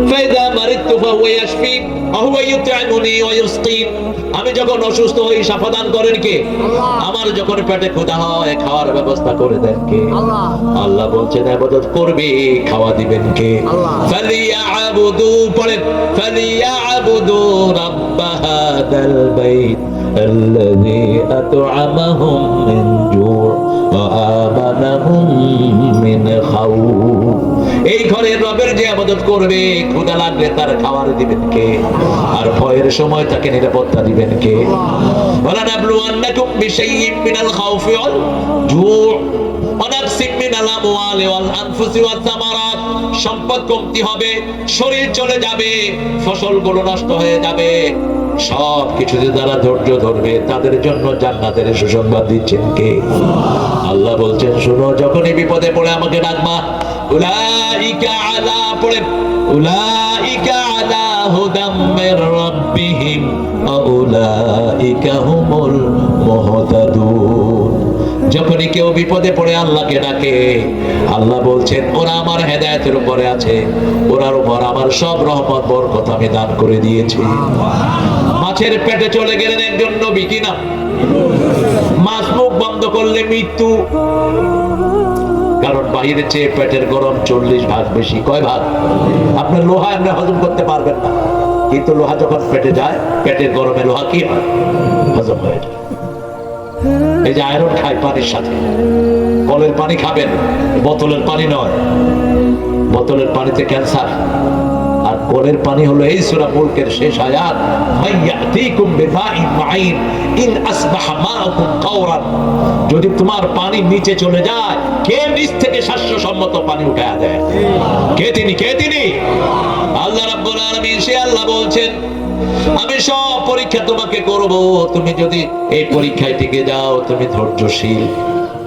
ফাইদা মারিতু ফাহুয়া ইয়াশফি ওয়া হুয়া ইউতি'মুনি ওয়া ইউসকিন। আমি যখন অসুস্থ হই শাফা দান করেন কে? আমার যখন পেটে ক্ষুধা হয় খাওয়ার ব্যবস্থা করে দেন কে? আল্লাহ বলছেন, ইবাদত করবে, খাওয়া দিবেন কে? ফালিয়াবুদু, পড়েন, ফালিয়াবুদু রাব্ব হাদাল বাইত আল্লাযী আত'আমাহুম মিন জু' ওয়া আমানাহুম মিন খাউফ। এই ঘরের রবের যে ইবাদত করবে, ক্ষুধা লাগলে তার খাবার দিবেন কে? আর ভয়ের সময় তাকে নিরাপত্তা দিবেন কে? ওয়ালা নাবলুওয়ান্নাকুম বিশাইইম মিনাল খাউফি ওয়াল জু' ওয়া নাকসিম মিনাল আমওয়ালি ওয়াল আনফুসি ওয়াস সামারাত। সম্পদ কমতি হবে, শরীর চলে যাবে, ফসলগুলো নষ্ট হয়ে যাবে, সব কিছুতে যারা ধৈর্য ধরবে তাদের জন্য জান্নাতের সুসংবাদ দিচ্ছেন কে? আল্লাহ বলছেন, শোনো, যখনই বিপদে পড়ে আমাকে ডাকবা, উলাইকা আলা, পড়ে উলাইকা আলা হুদাম মির রাব্বিহিম ওয়া উলাইকা হুমুল মুহতাদুন। যখনই কেউ বিপদে পড়ে আল্লাহকে ডাকে, আল্লাহ বলছেন ওরা আমার হেদায়েতের উপরে আছে, ওরার উপর আমার সব রহমত বরকত আমি দান করে দিয়েছি। মাছের পেটে চলে গেলেন একজন নবী, কিনা মাছ মুখ বন্ধ করলে মৃত্যু, কারণ বাহিরের চেয়ে পেটের গরম 40 ভাগ বেশি। কয় ভাগ? আপনার লোহা এমনি হজম করতে পারবেন না, কিন্তু লোহা যখন পেটে যায়, পেটের গরমে লোহা কি হয়? হজম হয়ে যায়। এই যে আয়রন খায় পানির সাথে, কলের পানি খাবেন, বোতলের পানি নয়, বোতলের পানিতে ক্যান্সার। আর কলের পানি হলো এই সূরা মুলকের শেষ আয়াত, মাইয়াতিকুম বিমাইন মাইন ইন আসবাহা মাউকুম কাওরান। যদি তোমার পানি নিচে চলে যায়, কে নিচ থেকে স্বাস্থ্যসম্মত পানি উঠায়া দেয়? কে তিনি? কে তিনি? আল্লাহ রাব্বুল আলামিন। সে আল্লাহ বলছেন, আমি সব পরীক্ষা তোমাকে করব, তুমি যদি এই পরীক্ষায় টিকে যাও, তুমি ধৈর্যশীল,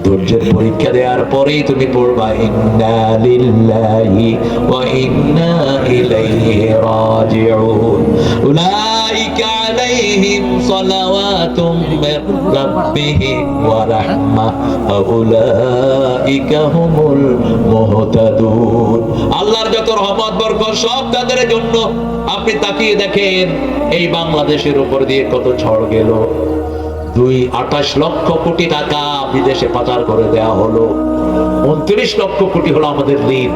ধৈর্যের পরীক্ষা দেওয়ার পরেই তুমি পড়বা ইন্না লিল্লাহি ওয়া ইন্না ইলাইহি রাজিউন। উলাইকা আলাইহিম সালাওয়াতুম মির রাব্বিহিম ওয়া রাহমাহ ওয়া উলাইকা হুমুল মুহতাদুন। আল্লাহর যত রহমত বরকত সব তাদের জন্য। আপনি তাকিয়ে দেখেন, এই বাংলাদেশের উপর দিয়ে কত ঝড় গেল, 28 লক্ষ কোটি টাকা বিদেশে পাচার করে দেওয়া হলো, 29 লক্ষ কোটি হলো আমাদের ঋণ।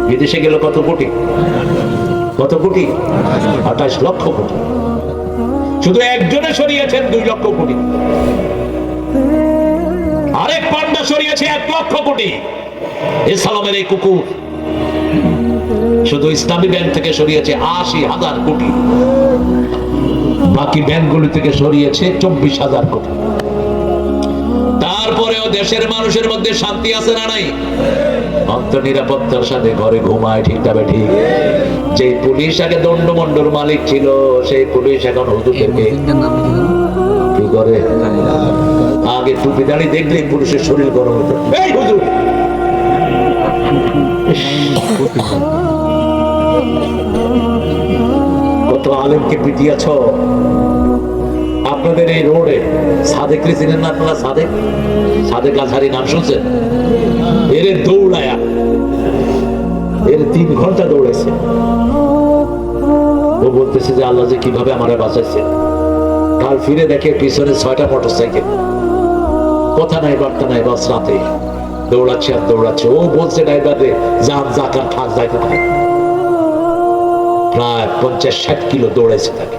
বিদেশে গেল কত কোটি? কত কোটি? 28 লক্ষ কোটি। শুধু একজনে সরিয়েছেন 2 লক্ষ কোটি, আরেক পান্ডা সরিয়েছে 1 লক্ষ কোটি। ইসলামের এই কুকুর শুধু ইসলামী ব্যাংক থেকে সরিয়েছে 80,000 কোটি, বাকি ব্যাংকগুলো থেকে সরিয়েছে 24,000 কোটি। তারপরেও দেশের মানুষের মধ্যে শান্তি আছে না নাই? অন্ত নিরাপত্তার সাথে ঘরে ঘুমায়, ঠিক তবে ঠিক। যে পুলিশ আগে দণ্ডমন্ডর মালিক ছিল, সেই পুলিশ এখন হুজুরদেরকে কি করে? আগে টুপি দাড়ি দেখলেই পুলিশের শরীর গরম হতো, এই হুজুর। কত আলেমকে পিটিয়েছ আপনাদের এই রোডে। সাদেক চিনেন না আপনারা? সাদেক আজহারি নাম শুনছেন? এর দৌড়ায়া, এর 3 ঘন্টা দৌড়েছে। ও বলতেছে যে আল্লাহ যে কিভাবে আমারে বাঁচাইছে। কাল ফিরে দেখে পিছনে 6টা মোটরসাইকেল, কথা নাই বার্তা নাই, বাস রাতে দৌড়াচ্ছে আর দৌড়াচ্ছে। ও বলছে ড্রাইভারে, যান জাকার থাক যাইতে থাকে। প্রায় 50-60 কিলো দৌড়াইছে তাকে।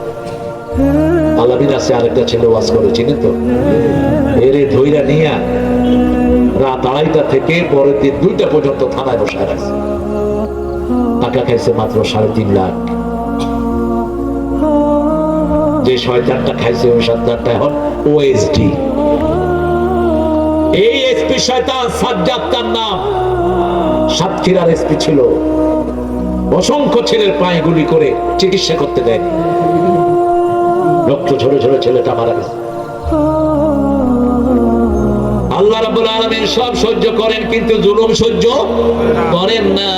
আলামিন আছে আরেকটা ছেলে ওয়াজ করে, চিনি তো। এরে ধইরা নিয়া রাত 2:30 থেকে পরের দিন 2টা পর্যন্ত থানায় বসায় রাখছে। টাকা খাইছে মাত্র 3.5 লাখ। যে শয়তানটা খাইছে ওই শয়তানটা এখন ওএসডি। এই এসপি শয়তান সাজ্জাদ তার নাম, সাতক্ষীরার এসপি ছিল। অসংখ্য ছেলের পায়ে গুলি করে চিকিৎসা করতে দেয়নি, রক্ত ঝরে ঝরে ছেলেটা মারা গেছে। আল্লাহ রাব্বুল আলামিন সব সহ্য করেন, কিন্তু জুলুম সহ্য করেন না।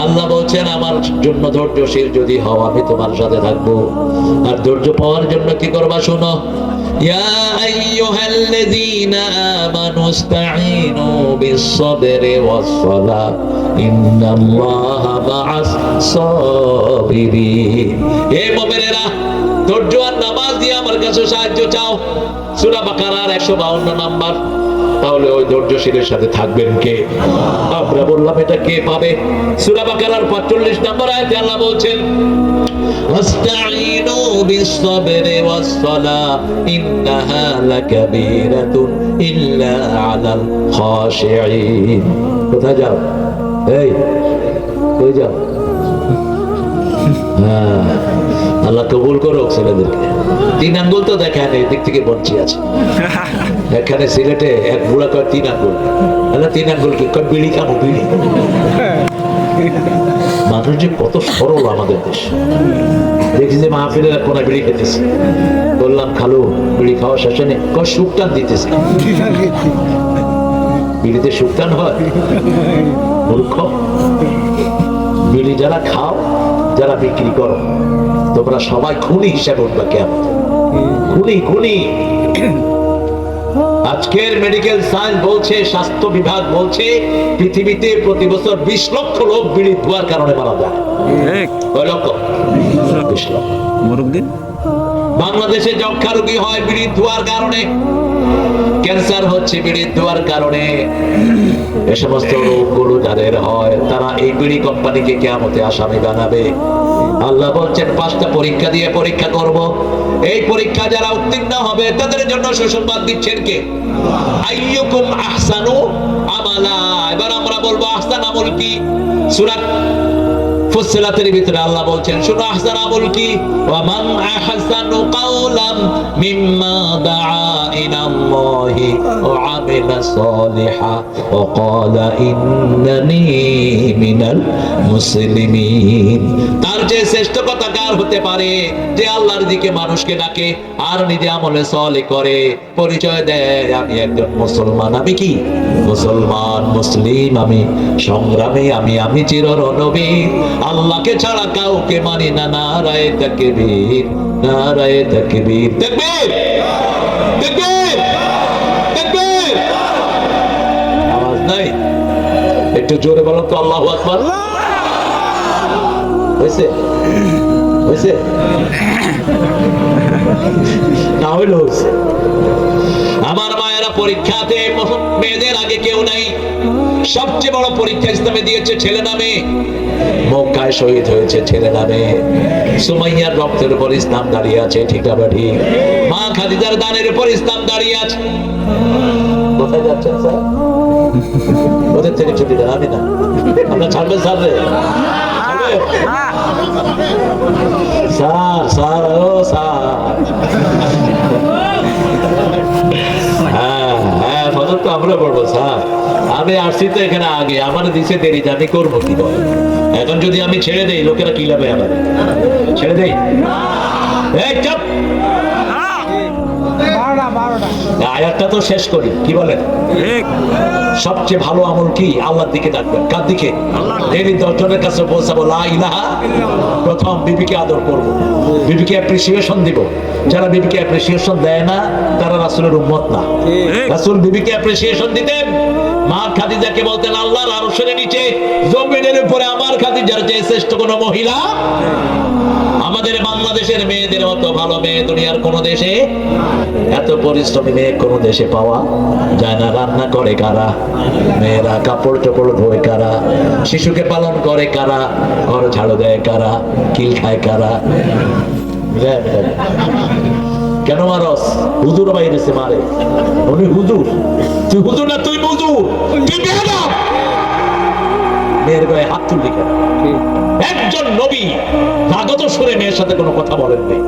আল্লাহ বলছেন, আমার জন্য ধৈর্যশীল যদি হও, আমি তোমার সাথে থাকবো। আর ধৈর্য পাওয়ার জন্য কি করবা? শোনো, ইয়া আইয়ুহাল্লাযীনা আমানু ইসতাঈনু বিস-সাবরি ওয়াস-সালাহ ইন্নাল্লাহা মা'আস সাবিরিন। হে মুমিনেরা, ধৈর্য আর নামাজ দিয়ে আমার কাছে সাহায্য চাও। সূরা বাকারার 152 নাম্বার। তাহলে ওই ধৈর্যশীলের সাথে থাকবেন কে? আমরা বললাম এটা কে পাবে? সূরা বাকারার 45 নম্বর আয়াতে আল্লাহ বলছেন, ওয়াস্তাঈনু বিস-সাবরি ওয়াস-সালাহ ইন্নাহা লাকাবীরাতুন ইল্লা আলাল খাশিঈন। কোথায় যাও? এই কই যাও? হ্যাঁ, আল্লাহ কবুল করো ছেলেদেরকে। 3 আঙ্গুল তো দেখেন, এই দিক থেকে বঞ্চি আছে। এখানে সিলেটে এক বুড়া কয় 3 আঙ্গুল। 3 আঙ্গুল কি? বিড়ি খাবো, বিড়ি। মানুষ যে কত সরল আমাদের দেশ। দেখি যে মাহফিলের কোনা বিড়ি খেতেছে, বললাম খালু বিড়ি খাওয়া শেষে নেই, সুখটান দিতেছে। বিড়িতে সুখটান হয়? মূর্খ। বিড়ি যারা খাও, যারা বিক্রি করো, তোমরা সবাই খুনি হিসাবে উঠবা কেমন? খুনি খুনি। আজকের মেডিকেল সায়েন্স বলছে, স্বাস্থ্য বিভাগ বলছে, পৃথিবীতে প্রতি বছর 20 লক্ষ লোক বিড়ি ধোয়ার কারণে মারা যায়। কয় লক্ষ? 20 লক্ষ। বাংলাদেশে যক্ষা রোগী হয় বিড়ি ধোয়ার কারণে, ক্যান্সার হচ্ছে বিড়ি ধোয়ার কারণে। এ সমস্ত রোগগুলো যাদের হয়, তারা এই বিড়ি কোম্পানিকে কিয়ামতে আসামি বানাবে। আল্লাহ বলছেন 5টা পরীক্ষা দিয়ে পরীক্ষা করব, এই পরীক্ষা যারা উত্তীর্ণ হবে তাদের জন্য সুসংবাদ দিচ্ছেন কে? আইয়ুকুম আহসানু আমালা। এবার আমরা বলবো আহসান আমল কি? সূরা ফুসসিলাতের ভিতরে আল্লাহ বলছেন, শুনো আহসান আমল কি? ওয়া মান আহসানু কাওলাম মিম্মা দাআ ইলাল্লাহি ওয়া আমিলা সালিহা ওয়া ক্বালা ইন্নানি মিনাল মুসলিমিন। তার যে শ্রেষ্ঠ কথা কার হতে পারে যে আল্লাহর দিকে মানুষকে ডাকে আর নিজে আমলে সালেহ করে, পরিচয় দেয় আমি একজন মুসলমান। আমি কি মুসলমান, মুসলিম, আমি সংগ্রামী, আমি চিররণবীর, আল্লাহকে ছাড়া কাউকে মানি না। নারায়ে তাকবীর, নারায়ে তাকবীর, তাকবীর, তাকবীর, তাকবীর। আওয়াজ নাই? একটু জোরে বলো তো আল্লাহু আকবার। হয়েছে? হয়েছে না? হইলো হয়েছে। আমার মায়েরা, পরীক্ষাতে মেয়েদের আগে কেউ নাই। সবচেয়ে বড় পরীক্ষা ইসলামে দিয়েছে ছেলে নামে। মক্কায় শহীদ হয়েছে ছেলে নামে। সুমাইয়ার রক্তের উপর ইসলাম দাঁড়িয়ে আছে, ঠিক না ঠিক? মা খাদিজার দানের উপর ইসলাম দাঁড়িয়ে আছে। কোথায় যাচ্ছেন স্যার? ওদের থেকে ছুটি দেন, আমি না। আমরা ছাড়বেন স্যার রে? স্যার, স্যার, ও স্যার। হ্যাঁ হ্যাঁ, ফজর তো আমরা পড়বো স্যার। আমি আসছি তো এখানে আগে, আমার দিছে দেরিতে, আমি করবো কি বল? এখন যদি আমি ছেড়ে দেই লোকেরা কি লাভে? আমার ছেড়ে দেই? চুপ। আয়াতটা তো শেষ করি, কি বলেন? সবচেয়ে ভালো আমল কি? আল্লাহর দিকে ডাকবেন। কার দিকে? এই 10 জনের কাছে পৌঁছাবো, লা ইলাহা। প্রথম বিবিকে আদর করব, বিবিকে অ্যাপ্রিসিয়েশন দিব। যারা বিবিকে অ্যাপ্রিসিয়েশন দেয় না তারা রাসূলের উম্মত না। রাসূল বিবিকে অ্যাপ্রিসিয়েশন দিতেন। মা খাদিজাকে বলতেন, আল্লাহর আরশের নিচে জমিনের উপরে আমার খাদিজার চেয়ে শ্রেষ্ঠ কোন মহিলা? আমাদের বাংলাদেশের মেয়েদের মতো ভালো মেয়ে দুনিয়ার কোন দেশে, এত পরিশ্রমী মেয়ে কোন দেশে পাওয়া যায় না। রান্না করে কারা? মেয়েরা। কাপড় চোপড় ধোয় কারা? শিশুকে পালন করে কারা? ঘর ঝাড়ু দেয় কারা? কিল খায় কারা? কেন মারস? হুজুর বাইরেছে মারে। উনি হুজুর, তুই হুজুর না, তুই মুজুর, তুই বেয়াদব। মেয়ের গায়ে হাত তুললি কেন? একজন নবী রাগত সুরে মেয়ের সাথে কোনো কথা বলেননি।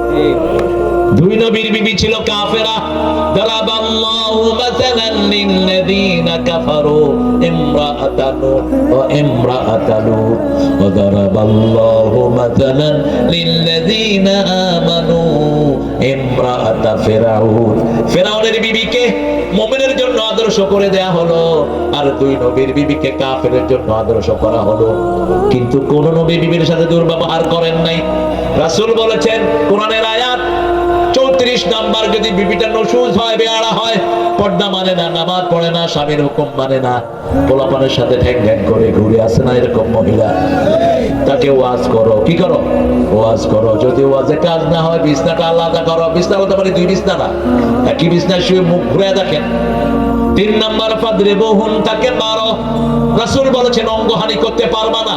2 নবীর বিবি ছিল কাফেরা। দারাবাল্লাহু মাসালান লিল্লাযীনা কাফারু ইমরাআতা নূহ ওয়া ইমরাআতা লূত ওয়া দারাবাল্লাহু মাসালান লিল্লাযীনা আমানু ইমরাআতা ফিরআউন। ফিরআউনের বিবিকে মুমিনের জন্য আদর্শ করে দেয়া হলো, আর 2 নবীর বিবিকে কাফেরের জন্য আদর্শ করা হলো। কিন্তু কোন নবী বিবির সাথে দুর্ব্যবহার করেন নাই। রাসূল বলেছেন, কোরআনের আয়াত 34 নাম্বার, যদি বিবিটা নশুজ হয়, বেয়ারা হয়, পর্দা মানে না, নামাজ পড়ে না, স্বামীর হুকুম মানে না, পোলাপানের সাথে ঠ্যাং ঠ্যাং করে ঘুরে আসে না, এরকম মহিলা, তাকে ওয়াজ করো। কি করো? ওয়াজ করো। যদি ওয়াজে কাজ না হয়, বিছনাটা আলাদা করো। বিছনা বলতে পারি 2 বিছনা না, একই বিছনায় শুয়ে মুখ ঘুরে দেখেন। 3 নাম্বার, ফাদরিবুহুম, তাকে মারো। রাসূল বলেছেন, অঙ্গহানি করতে পারবে না,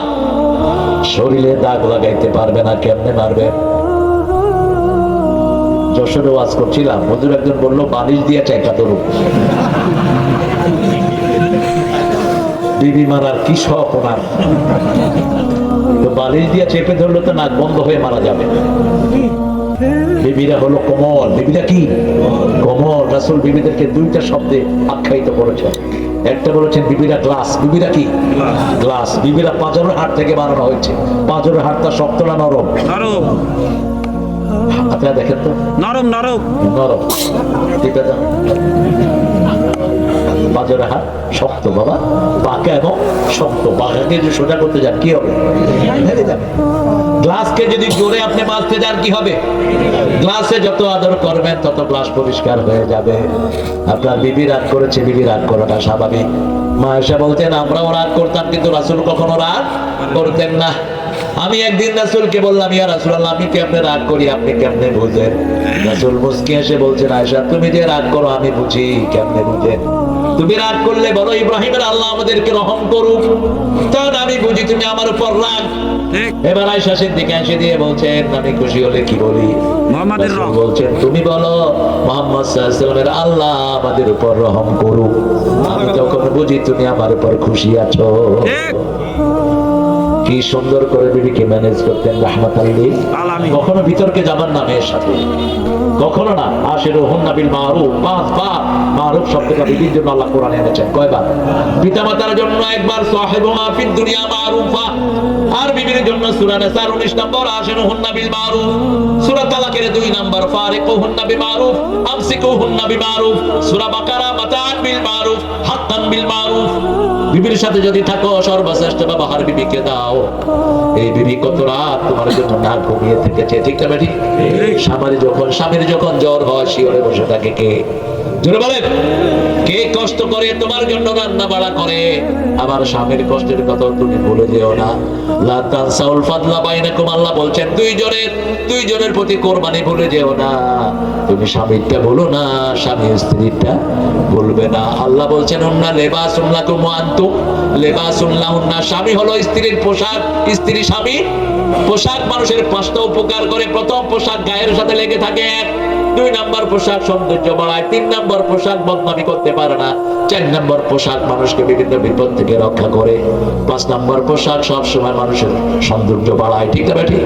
শরীরে দাগ লাগাইতে পারবে না, কেমনে মারবে? যশোরে ওয়াজ করছিলাম, হুজুর একজন বললো বালিশ দিয়ে চাইটা ধরুন। বিবি মারার কি শখ ওনার, তো বালিশ দিয়ে চেপে ধরলে তো নাক বন্ধ হয়ে মারা যাবে। বিবিরা হলো কোমল। বিবিরা কি? কোমল। রাসূল বিবিদেরকে 2টা শব্দে আখ্যায়িত করেছেন। একটা বলেছেন বিবিরা গ্লাস, বিবিরা কি গ্লাস, বিবিরা পাঁজরের হাড় থেকে বানানো হয়েছে। পাঁজরের হাড়টা শক্ত না নরম? নরম আপনারা দেখেন তো, নরম নরম নরম। টিপে দাও। পাঁজরের হাড় শক্ত বাবা, বাঁকা এবং শক্ত। বাঁকাকে যদি সোজা করতে যান কি হবে? ভেঙে যাবে। গ্লাসকে যদি জোরে আপনি বাঁচতে যান কি হবে? গ্লাসে যত আদর করবেন তত গ্লাস পরিষ্কার হয়ে যাবে। আপনার বিবি রাগ করেছে, বিবি রাগ করাটা স্বাভাবিক। মা এসে বলতেন আমরাও রাগ করতাম, কিন্তু রাসূল কখনো রাগ করতেন না। আমি একদিন রাসূলকে বললাম, ইয়া রাসূলুল্লাহ, আমি কেমনে রাগ করি আপনি কেমনে বুঝেন? রাসূল মুস্কি এসে বলছেন, আয়েশা তুমি যে রাগ করো আমি বুঝি, কেমনে বুঝেন? তুমি রাগ করলে বলো ইব্রাহিমের আল্লাহ আমাদেরকে রহম করুক, তখন আমি বুঝি তুমি আমার উপর রাগ। ঠিক এবার আয়েশা সিদ্দিকা এসে দিয়ে বলছেন, আমি খুশি হলে কি বলি? মুহাম্মাদের রাসূল রহম। বলছেন তুমি বলো মুহাম্মদ সাল্লাল্লাহু আলাইহি ওয়াসাল্লামের আল্লাহ আমাদের উপর রহম করুক, আমি তখন বুঝি তুমি আমার উপর খুশি আছো। ঠিক কি সুন্দর করে বিবিকে ম্যানেজ করতেন রাহমাতাল লিল আলামিন। কখনো বিতর্কে যাবার না মেয়ের সাথে, কখনো না। আশিরুহুন্না বিল মারুফ, 5 বার মারুফ শব্দটা বিবির জন্য আল্লাহ কোরআনে এনেছেন। কয়বার? পিতামাতার জন্য একবার, সাহিবুহা ফিদ দুনিয়া মারুফা, আর বিবির জন্য সূরা নিসার 19 নম্বর আশিরুহুন্না বিল মারুফ, সূরা তালাকের 2 নম্বর ফারিকুহুন্না বিমারুফ আমসিকুহুন্না বিমারুফ, সূরা বাকারা মাতাআন বিল মারুফ হাক্কান বিল মারুফ। বিবির সাথে যদি থাকো সর্বশ্রেষ্ঠ ব্যবহার বিবিকে দাও। এই বিবি কত রাত তোমার জন্য না ঘুমিয়ে থেকেছে, ঠিক না বেটি? স্বামীর যখন জ্বর হয় শিওরে বসে থাকে কে? জোরে বলেন, কে কষ্ট করে তোমার জন্য রান্না বাড়া করে? আবার স্বামীর কষ্টের কথা তুমি ভুলে যেও না। লা তানসাউল ফাদলা বাইনাকুম, আল্লাহ বলছেন দুই জনের প্রতি কোরবানি ভুলে যেও না। তুমি স্বামীরটা বলো না, স্বামী স্ত্রীরটা বলবে না। আল্লাহ বলছেন হুন্না লিবাসুন লাকুম ওয়া আনতুম লিবাসুন লাহুন্না, স্বামী হলো স্ত্রীর পোশাক, স্ত্রী স্বামী পোশাক। মানুষের 5টা উপকার করে। প্রথম পোশাক গায়ের সাথে লেগে থাকে, 1। 2 নম্বর পোশাক সৌন্দর্য বাড়ায়। 3 নম্বর পোশাক বদনামি করতে পারে না। 4 নম্বর পোশাক মানুষকে বিভিন্ন বিপদ থেকে রক্ষা করে। 5 নম্বর পোশাক সবসময় মানুষের সৌন্দর্য বাড়ায়, ঠিক না বেটি?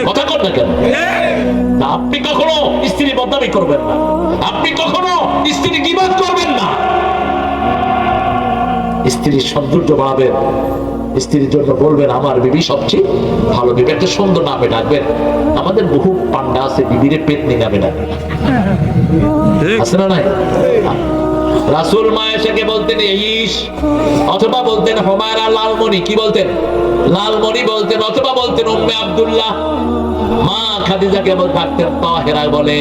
কথা কর না কেন? না, আপনি কখনো স্ত্রী বদনামি করবেন না, আপনি কখনো স্ত্রী গীবত করবেন না। স্ত্রীর সৌন্দর্য বাড়াবেন, স্ত্রীর জন্য বলবেন আমার বিবি সবচেয়ে ভালো বিবি। একটা সুন্দর নামে ডাকবেন। আমাদের বহু পান্ডা আছে বিবিরে পেতনি নামে ডাকে, আছে না নাই? রাসূল মায়েশাকে বলতেন ইস, অথবা বলতেন হুমায়রা লালমণি। কি বলতেন? লালমণি বলতেন। অথবা বলতেন উম্মে আব্দুল্লাহ। মা খাদিজাকে ডাকতেন তাহেরা বলে,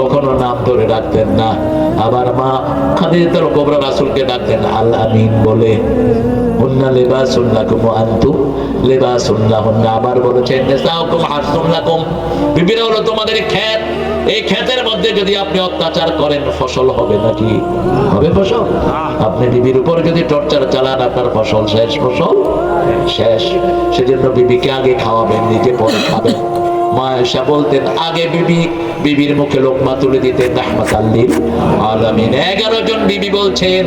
কখনো নাম ধরে ডাকতেন না। আবার মা খাদিজাতুল কুবরা রাসূলকে ডাকতেন আল আমিন বলে। হুন্না লিবাসুন লাকুম ওয়া আনতুম লিবাসুন লাহুন্না। আবার বলেছেন নিসাউকুম হারসুন লাকুম, বিবিরা হলো তোমাদের ক্ষেত। এই ক্ষেতের মধ্যে যদি আপনি অত্যাচার করেন ফসল হবে নাকি? হবে ফসল? আপনি বিবির উপর যদি টর্চার চালান আপনার ফসল শেষ, ফসল শেষ। সেজন্য বিবিকে আগে খাওয়াবেন, নিজে পরে খাবেন। মা আয়েশা বলতেন আগে বিবির মুখে লোকমা তুলে দিতেন রাহমাতাল লিল আলামিন। 11 জন বিবি বলছেন,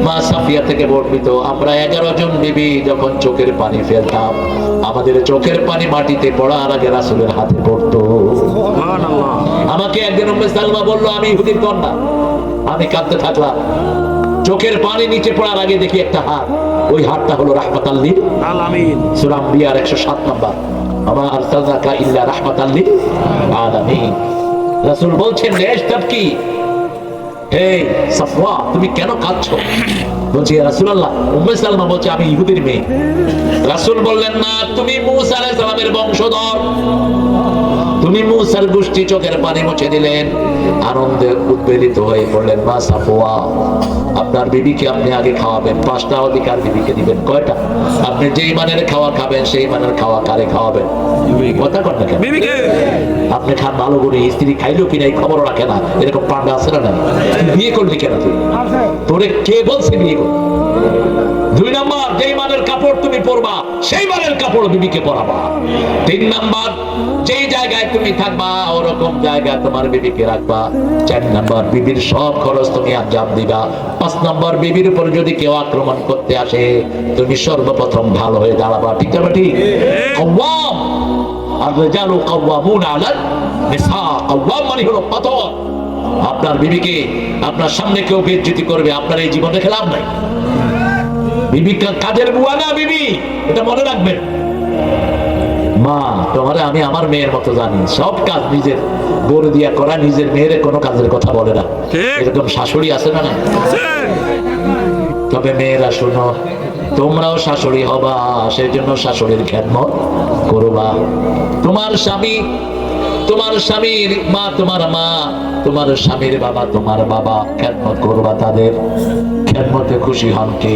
মা সাফিয়া থেকে বর্ণিত, আমরা 11 জন বিবি যখন চোখের পানি ফেলতাম আমাদের চোখের পানি মাটিতে পড়ার আগে রাসূলের হাতে পড়তো। সুবহানাল্লাহ। আমাকে একদিন উম্মে সালমা বলল আমি ইহুদির কন্যা। আমি কাঁদতে থাকলাম। চোখের পানি নিচে পড়ার আগে দেখি একটা হাত, ওই হাতটা হলো রাহমাতাল লিল আলামিন। সূরা আম্বিয়ার 107 নম্বর, আমা আরসালনাকা ইল্লা রাহমাতাল লিল আলামিন। রাসূল বলছেন লেশ তাবকি, হে সাফওয়া তুমি কেন কাঁদছো? বলছি ইয়া রাসূলুল্লাহ, উম্মে সালমা বলছে আমি ইহুদির মেয়ে। রাসূল বললেন না, তুমি মূসা আলাইহিস সালামের বংশধর, তুমি মূসার গোষ্ঠী। চোখের পানি মুছে দিলেন। আনন্দে উদ্বেলিত হয়ে পড়লেন। মা সাফওয়া, আপনার বিবিকে আপনি আগে খাওয়াবেন, 5টা অধিকার বিবিকে দিবেন। কয়টা? আপনি যেই মানের খাওয়া খাবেন সেই মানের খাওয়া কারে খাওয়াবেন? কথা কর না কেন? বিবিকে। আপনি খান ভালো করে, স্ত্রী খাইলো কিনা এই খবর রাখে না, এরকম পান্ডা আছে না? বিয়ে করলি কেন তুই? তোরে কে বলছে বিয়ে কর? 2 নম্বর, যেই মানের কাপড় তুমি পরবা সেই মানের কাপড় বিবিকে পরাবা। 3 নম্বর, যেই জায়গায় তুমি থাকবা ওরকম জায়গায় তোমার বিবিকে রাখবা। 4 নম্বর, বিবির সব খরচ তুমি আঞ্জাম দিবা। 5 নম্বর, বিবির উপর যদি কেউ আক্রমণ করতে আসে তুমি সর্বপ্রথম ভালো হয়ে দাঁড়াবা, ঠিক না ঠিক? কাওয়াম, আর রিজালু কাওয়ামুন আলা নিসা। কাওয়াম মানে হলো পাথর, আপনার বিবিকে আপনার সামনে কেউ বেইজ্জতি করবে, আপনার এই জীবন দেখে লাভ নাই। বিবি কাজের বুয়া না, বিবি, এটা মনে রাখবেন। মা তোমারে আমি আমার মেয়ের মতো জানি, সব কাজ নিজের বড় দিয়া করা, নিজের মেয়ের কোনো কাজের কথা বলে না। এরকম শাশুড়ি আছে না? তবে মেয়েরা শোনো, তোমরাও শাশুড়ি হবা, সেই জন্য শাশুড়ির খেদমত করবা। তোমার স্বামী, তোমার স্বামীর মা তোমার মা, তোমার স্বামীর বাবা তোমার বাবা, খেদমত করবা তাদের। খেদমতে খুশি হন কে?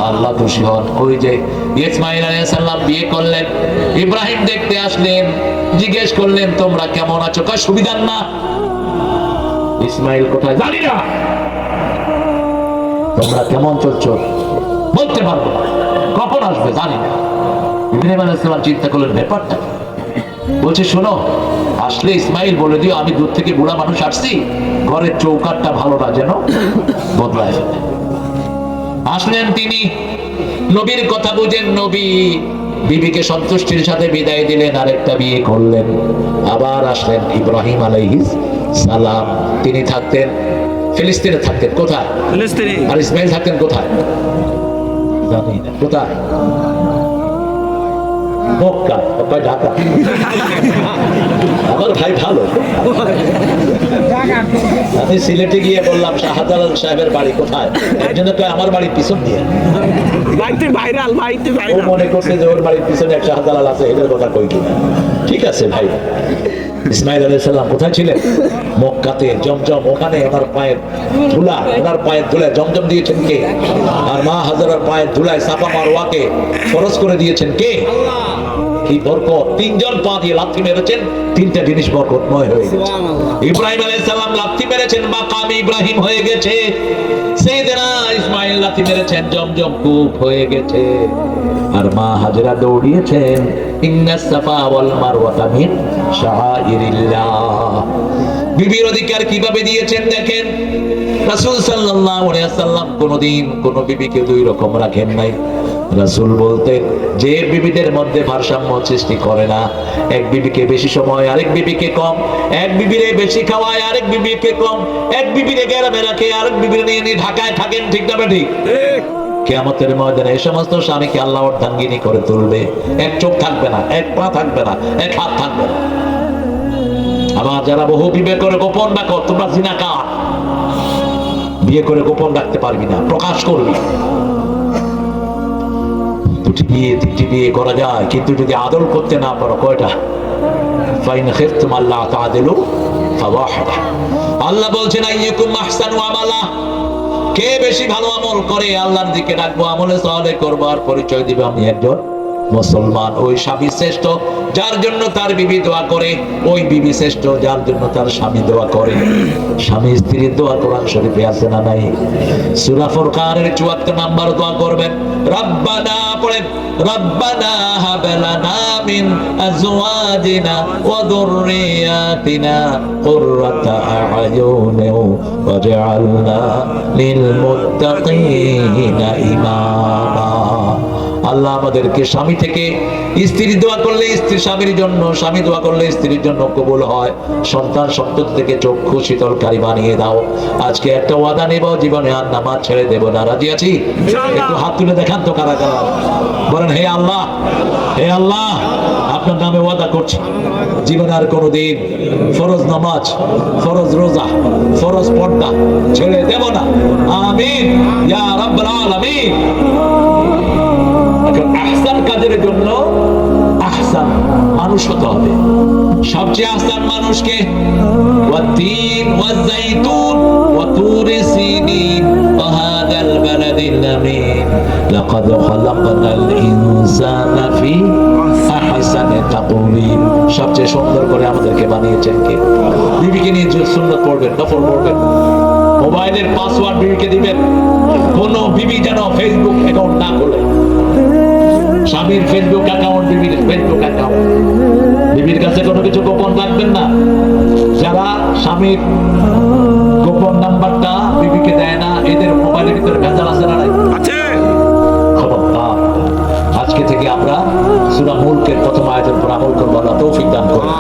আল্লাহ খুশি হন। ওই যে ইসমাইল আলাইহিস সালাম বিয়ে করলেন, ইব্রাহিম দেখতে আসলেন, জিজ্ঞেস করলেন তোমরা কেমন আছো? কয় সুবিধার না। ইসমাইল কোথায় জানি না, তোমরা কেমন চলছো বলতে পারবো না, কখন আসবে জানি না। ইব্রাহিম আলাইহিস সালাম চিন্তা করলেন ব্যাপারটা, বলছে শোনো, আসলে ইসমাইল বলে দিও আমি দূর থেকে বুড়া মানুষ আসছি, ঘরের চৌকাটটা ভালো না যেন বদলায় ফেলে। আসলেন তিনি, নবীর কথা বুঝেন, নবী বিবিকে সন্তুষ্টির সাথে বিদায় দিলেন, আরেকটা বিয়ে করলেন। আবার আসলেন ইব্রাহিম আলাইহিস সালাম, তিনি থাকতেন ফিলিস্তিনে, থাকতেন কোথায়? ফিলিস্তিনি। আর ইসমাইল থাকতেন কোথায়? জানি না কোথায়। মক্কা, কোথায়? ঢাকা। আমার ভাই ভালো। আমি সিলেটে গিয়ে বললাম শাহজালাল সাহেবের বাড়ি কোথায়, একজন কয় আমার বাড়ির পিছন দিয়ে। বাইতে ভাইরাল, বাইতে ও ভাইরাল। মনে করছে যে ওর বাড়ির পিছনে এক শাহজালাল আছে, এটার কথা কই কিনা। ঠিক আছে ভাই। ইসমাইল আলাইহিস সালাম কোথায় ছিলেন? মক্কাতে, জমজম, ওখানে ওনার পায়ের ধুলা, ওনার পায়ের ধুলায় জমজম দিয়েছেন কে? আর মা হাজারার পায়ের ধুলায় সাফা মারওয়াকে ফরজ করে দিয়েছেন কে? কি বরকত! তিনজন পা দিয়ে লাথি মেরেছেন, তিনটা জিনিস বরকতময় হয়ে গেছে। ইব্রাহিম আলাইহিস সালাম লাথি মেরেছেন, মাকাম ইব্রাহিম হয়ে গেছে। সাইয়েদনা ইসমাইল লাথি মেরেছেন, জমজম কূপ হয়ে গেছে। আর মা হাজরা দৌড়িয়েছেন, ইন্নাস সাফা ওয়াল মারওয়াতা মিন শাআইরিল্লাহ। বিবির অধিকার কিভাবে দিয়েছেন দেখেন। রাসূল সাল্লাল্লাহু আলাইহি ওয়াসাল্লাম কোনদিন কোন বিবিকে দুই রকম রাখেন নাই। রাসূল বলতেন যে বিবিদের মধ্যে ভারসাম্য সৃষ্টি করে না, এক বিবিকে বেশি সময় আরেক বিবিকে কম, এক বিবিরে বেশি খাওয়ায় আরেক বিবিকে কম, এক বিবিরে গ্রামে রাখে আরেক বিবিরে নিয়ে ঢাকায় থাকেন, ঠিক না ঠিক? কিয়ামতের ময়দানে এই সমস্ত স্বামীকে আল্লাহ অর্ধাঙ্গিনী করে তুলবে। এক চোখ থাকবে না, এক পা থাকবে না, এক হাত থাকবে না। আবার যারা বহু বিয়ে করে গোপন রাখো, তোমরা জিনাকার। বিয়ে করে গোপন রাখতে পারবি না, প্রকাশ করবি। দুটি বিয়ে তিনটি বিয়ে করা যায়, কিন্তু যদি আদল করতে না পারো, কয়টা? ফাইন খিফতুম আল্লা তা'দিলু ফাওয়াহিদা। আল্লাহ বলছেন আইয়ুকুম আহসানু আমালা, কে বেশি ভালো আমল করে আল্লাহর দিকে ডাকবো, আমলে সালেহ করবো, আর পরিচয় দিবে আমি একজন মুসলমান। ওই স্বামী শ্রেষ্ঠ যার জন্য তার বিবি দোয়া করে, ওই বিবি শ্রেষ্ঠ যার জন্য তার স্বামী দোয়া করে। স্বামী স্ত্রীর দোয়া কোরআন শরীফে আছে না নাই? সূরা ফুরকানের ৭৪ নাম্বার দোয়া করবেন, রব্বানা পড়েন, রব্বানা হাব লানা মিন আজওয়াজিনা ওয়া যুররিয়াতিনা কুররাতা আ'য়ুন ওয়াজআলনা লিল মুত্তাকিনা ইমামা। আল্লাহ আমাদেরকে স্বামী থেকে, স্ত্রী দোয়া করলে স্ত্রী স্বামীর জন্য, স্বামী দোয়া করলে স্ত্রীর জন্য কবুল হয়। সন্তান সন্ততি থেকে চক্ষু শীতলকারী বানিয়ে দাও। আজকে একটা ওয়াদা নেব, জীবনে আর নামাজ ছেড়ে দেব না। রাজি আছি? একটু হাত তুলে দেখান তো কারা কারা। বলেন হে আল্লাহ, হে আল্লাহ, আপনার নামে ওয়াদা করছি, জীবনে আর কোনোদিন ফরজ নামাজ, ফরজ রোজা, ফরজ পর্দা ছেড়ে দেব না। আমিন ইয়া রাব্বাল আলামিন। আহসান কাজের জন্য আহসান মানুষ হতে হবে। সবচেয়ে আহসান মানুষকে ওয়াতিন ওয়াজাইতুন ওয়া তুরি সিনিন ওয়া হাদাল বালাদিল আমিন লাকাদ খালাকনাল ইনসানা ফি আহসানি তাকওয়িম। সবচেয়ে সুন্দর করে আমাদেরকে বানিয়েছেন কে? বিবিকে নিয়ে সুন্নাত পড়বেন, নফল পড়বেন, মোবাইলের পাসওয়ার্ড বিবিকে দিবেন। কোন বিবি যেন ফেসবুক অ্যাকাউন্ট না খোলে। স্বামীর ফেসবুক অ্যাকাউন্ট, বিবির ফেসবুক অ্যাকাউন্ট, বিবির কাছে কোনো কিছু গোপন রাখবেন না। যারা স্বামীর গোপন নাম্বারটা বিবিকে দেয় না, এদের মোবাইলের ভিতরে ভেজাল আছে না নাই? আছে। খবরদার। আজকে থেকে আমরা সূরা মুলকের প্রথম আয়াতের উপর আমল করব। আল্লাহ তৌফিক দান করুন।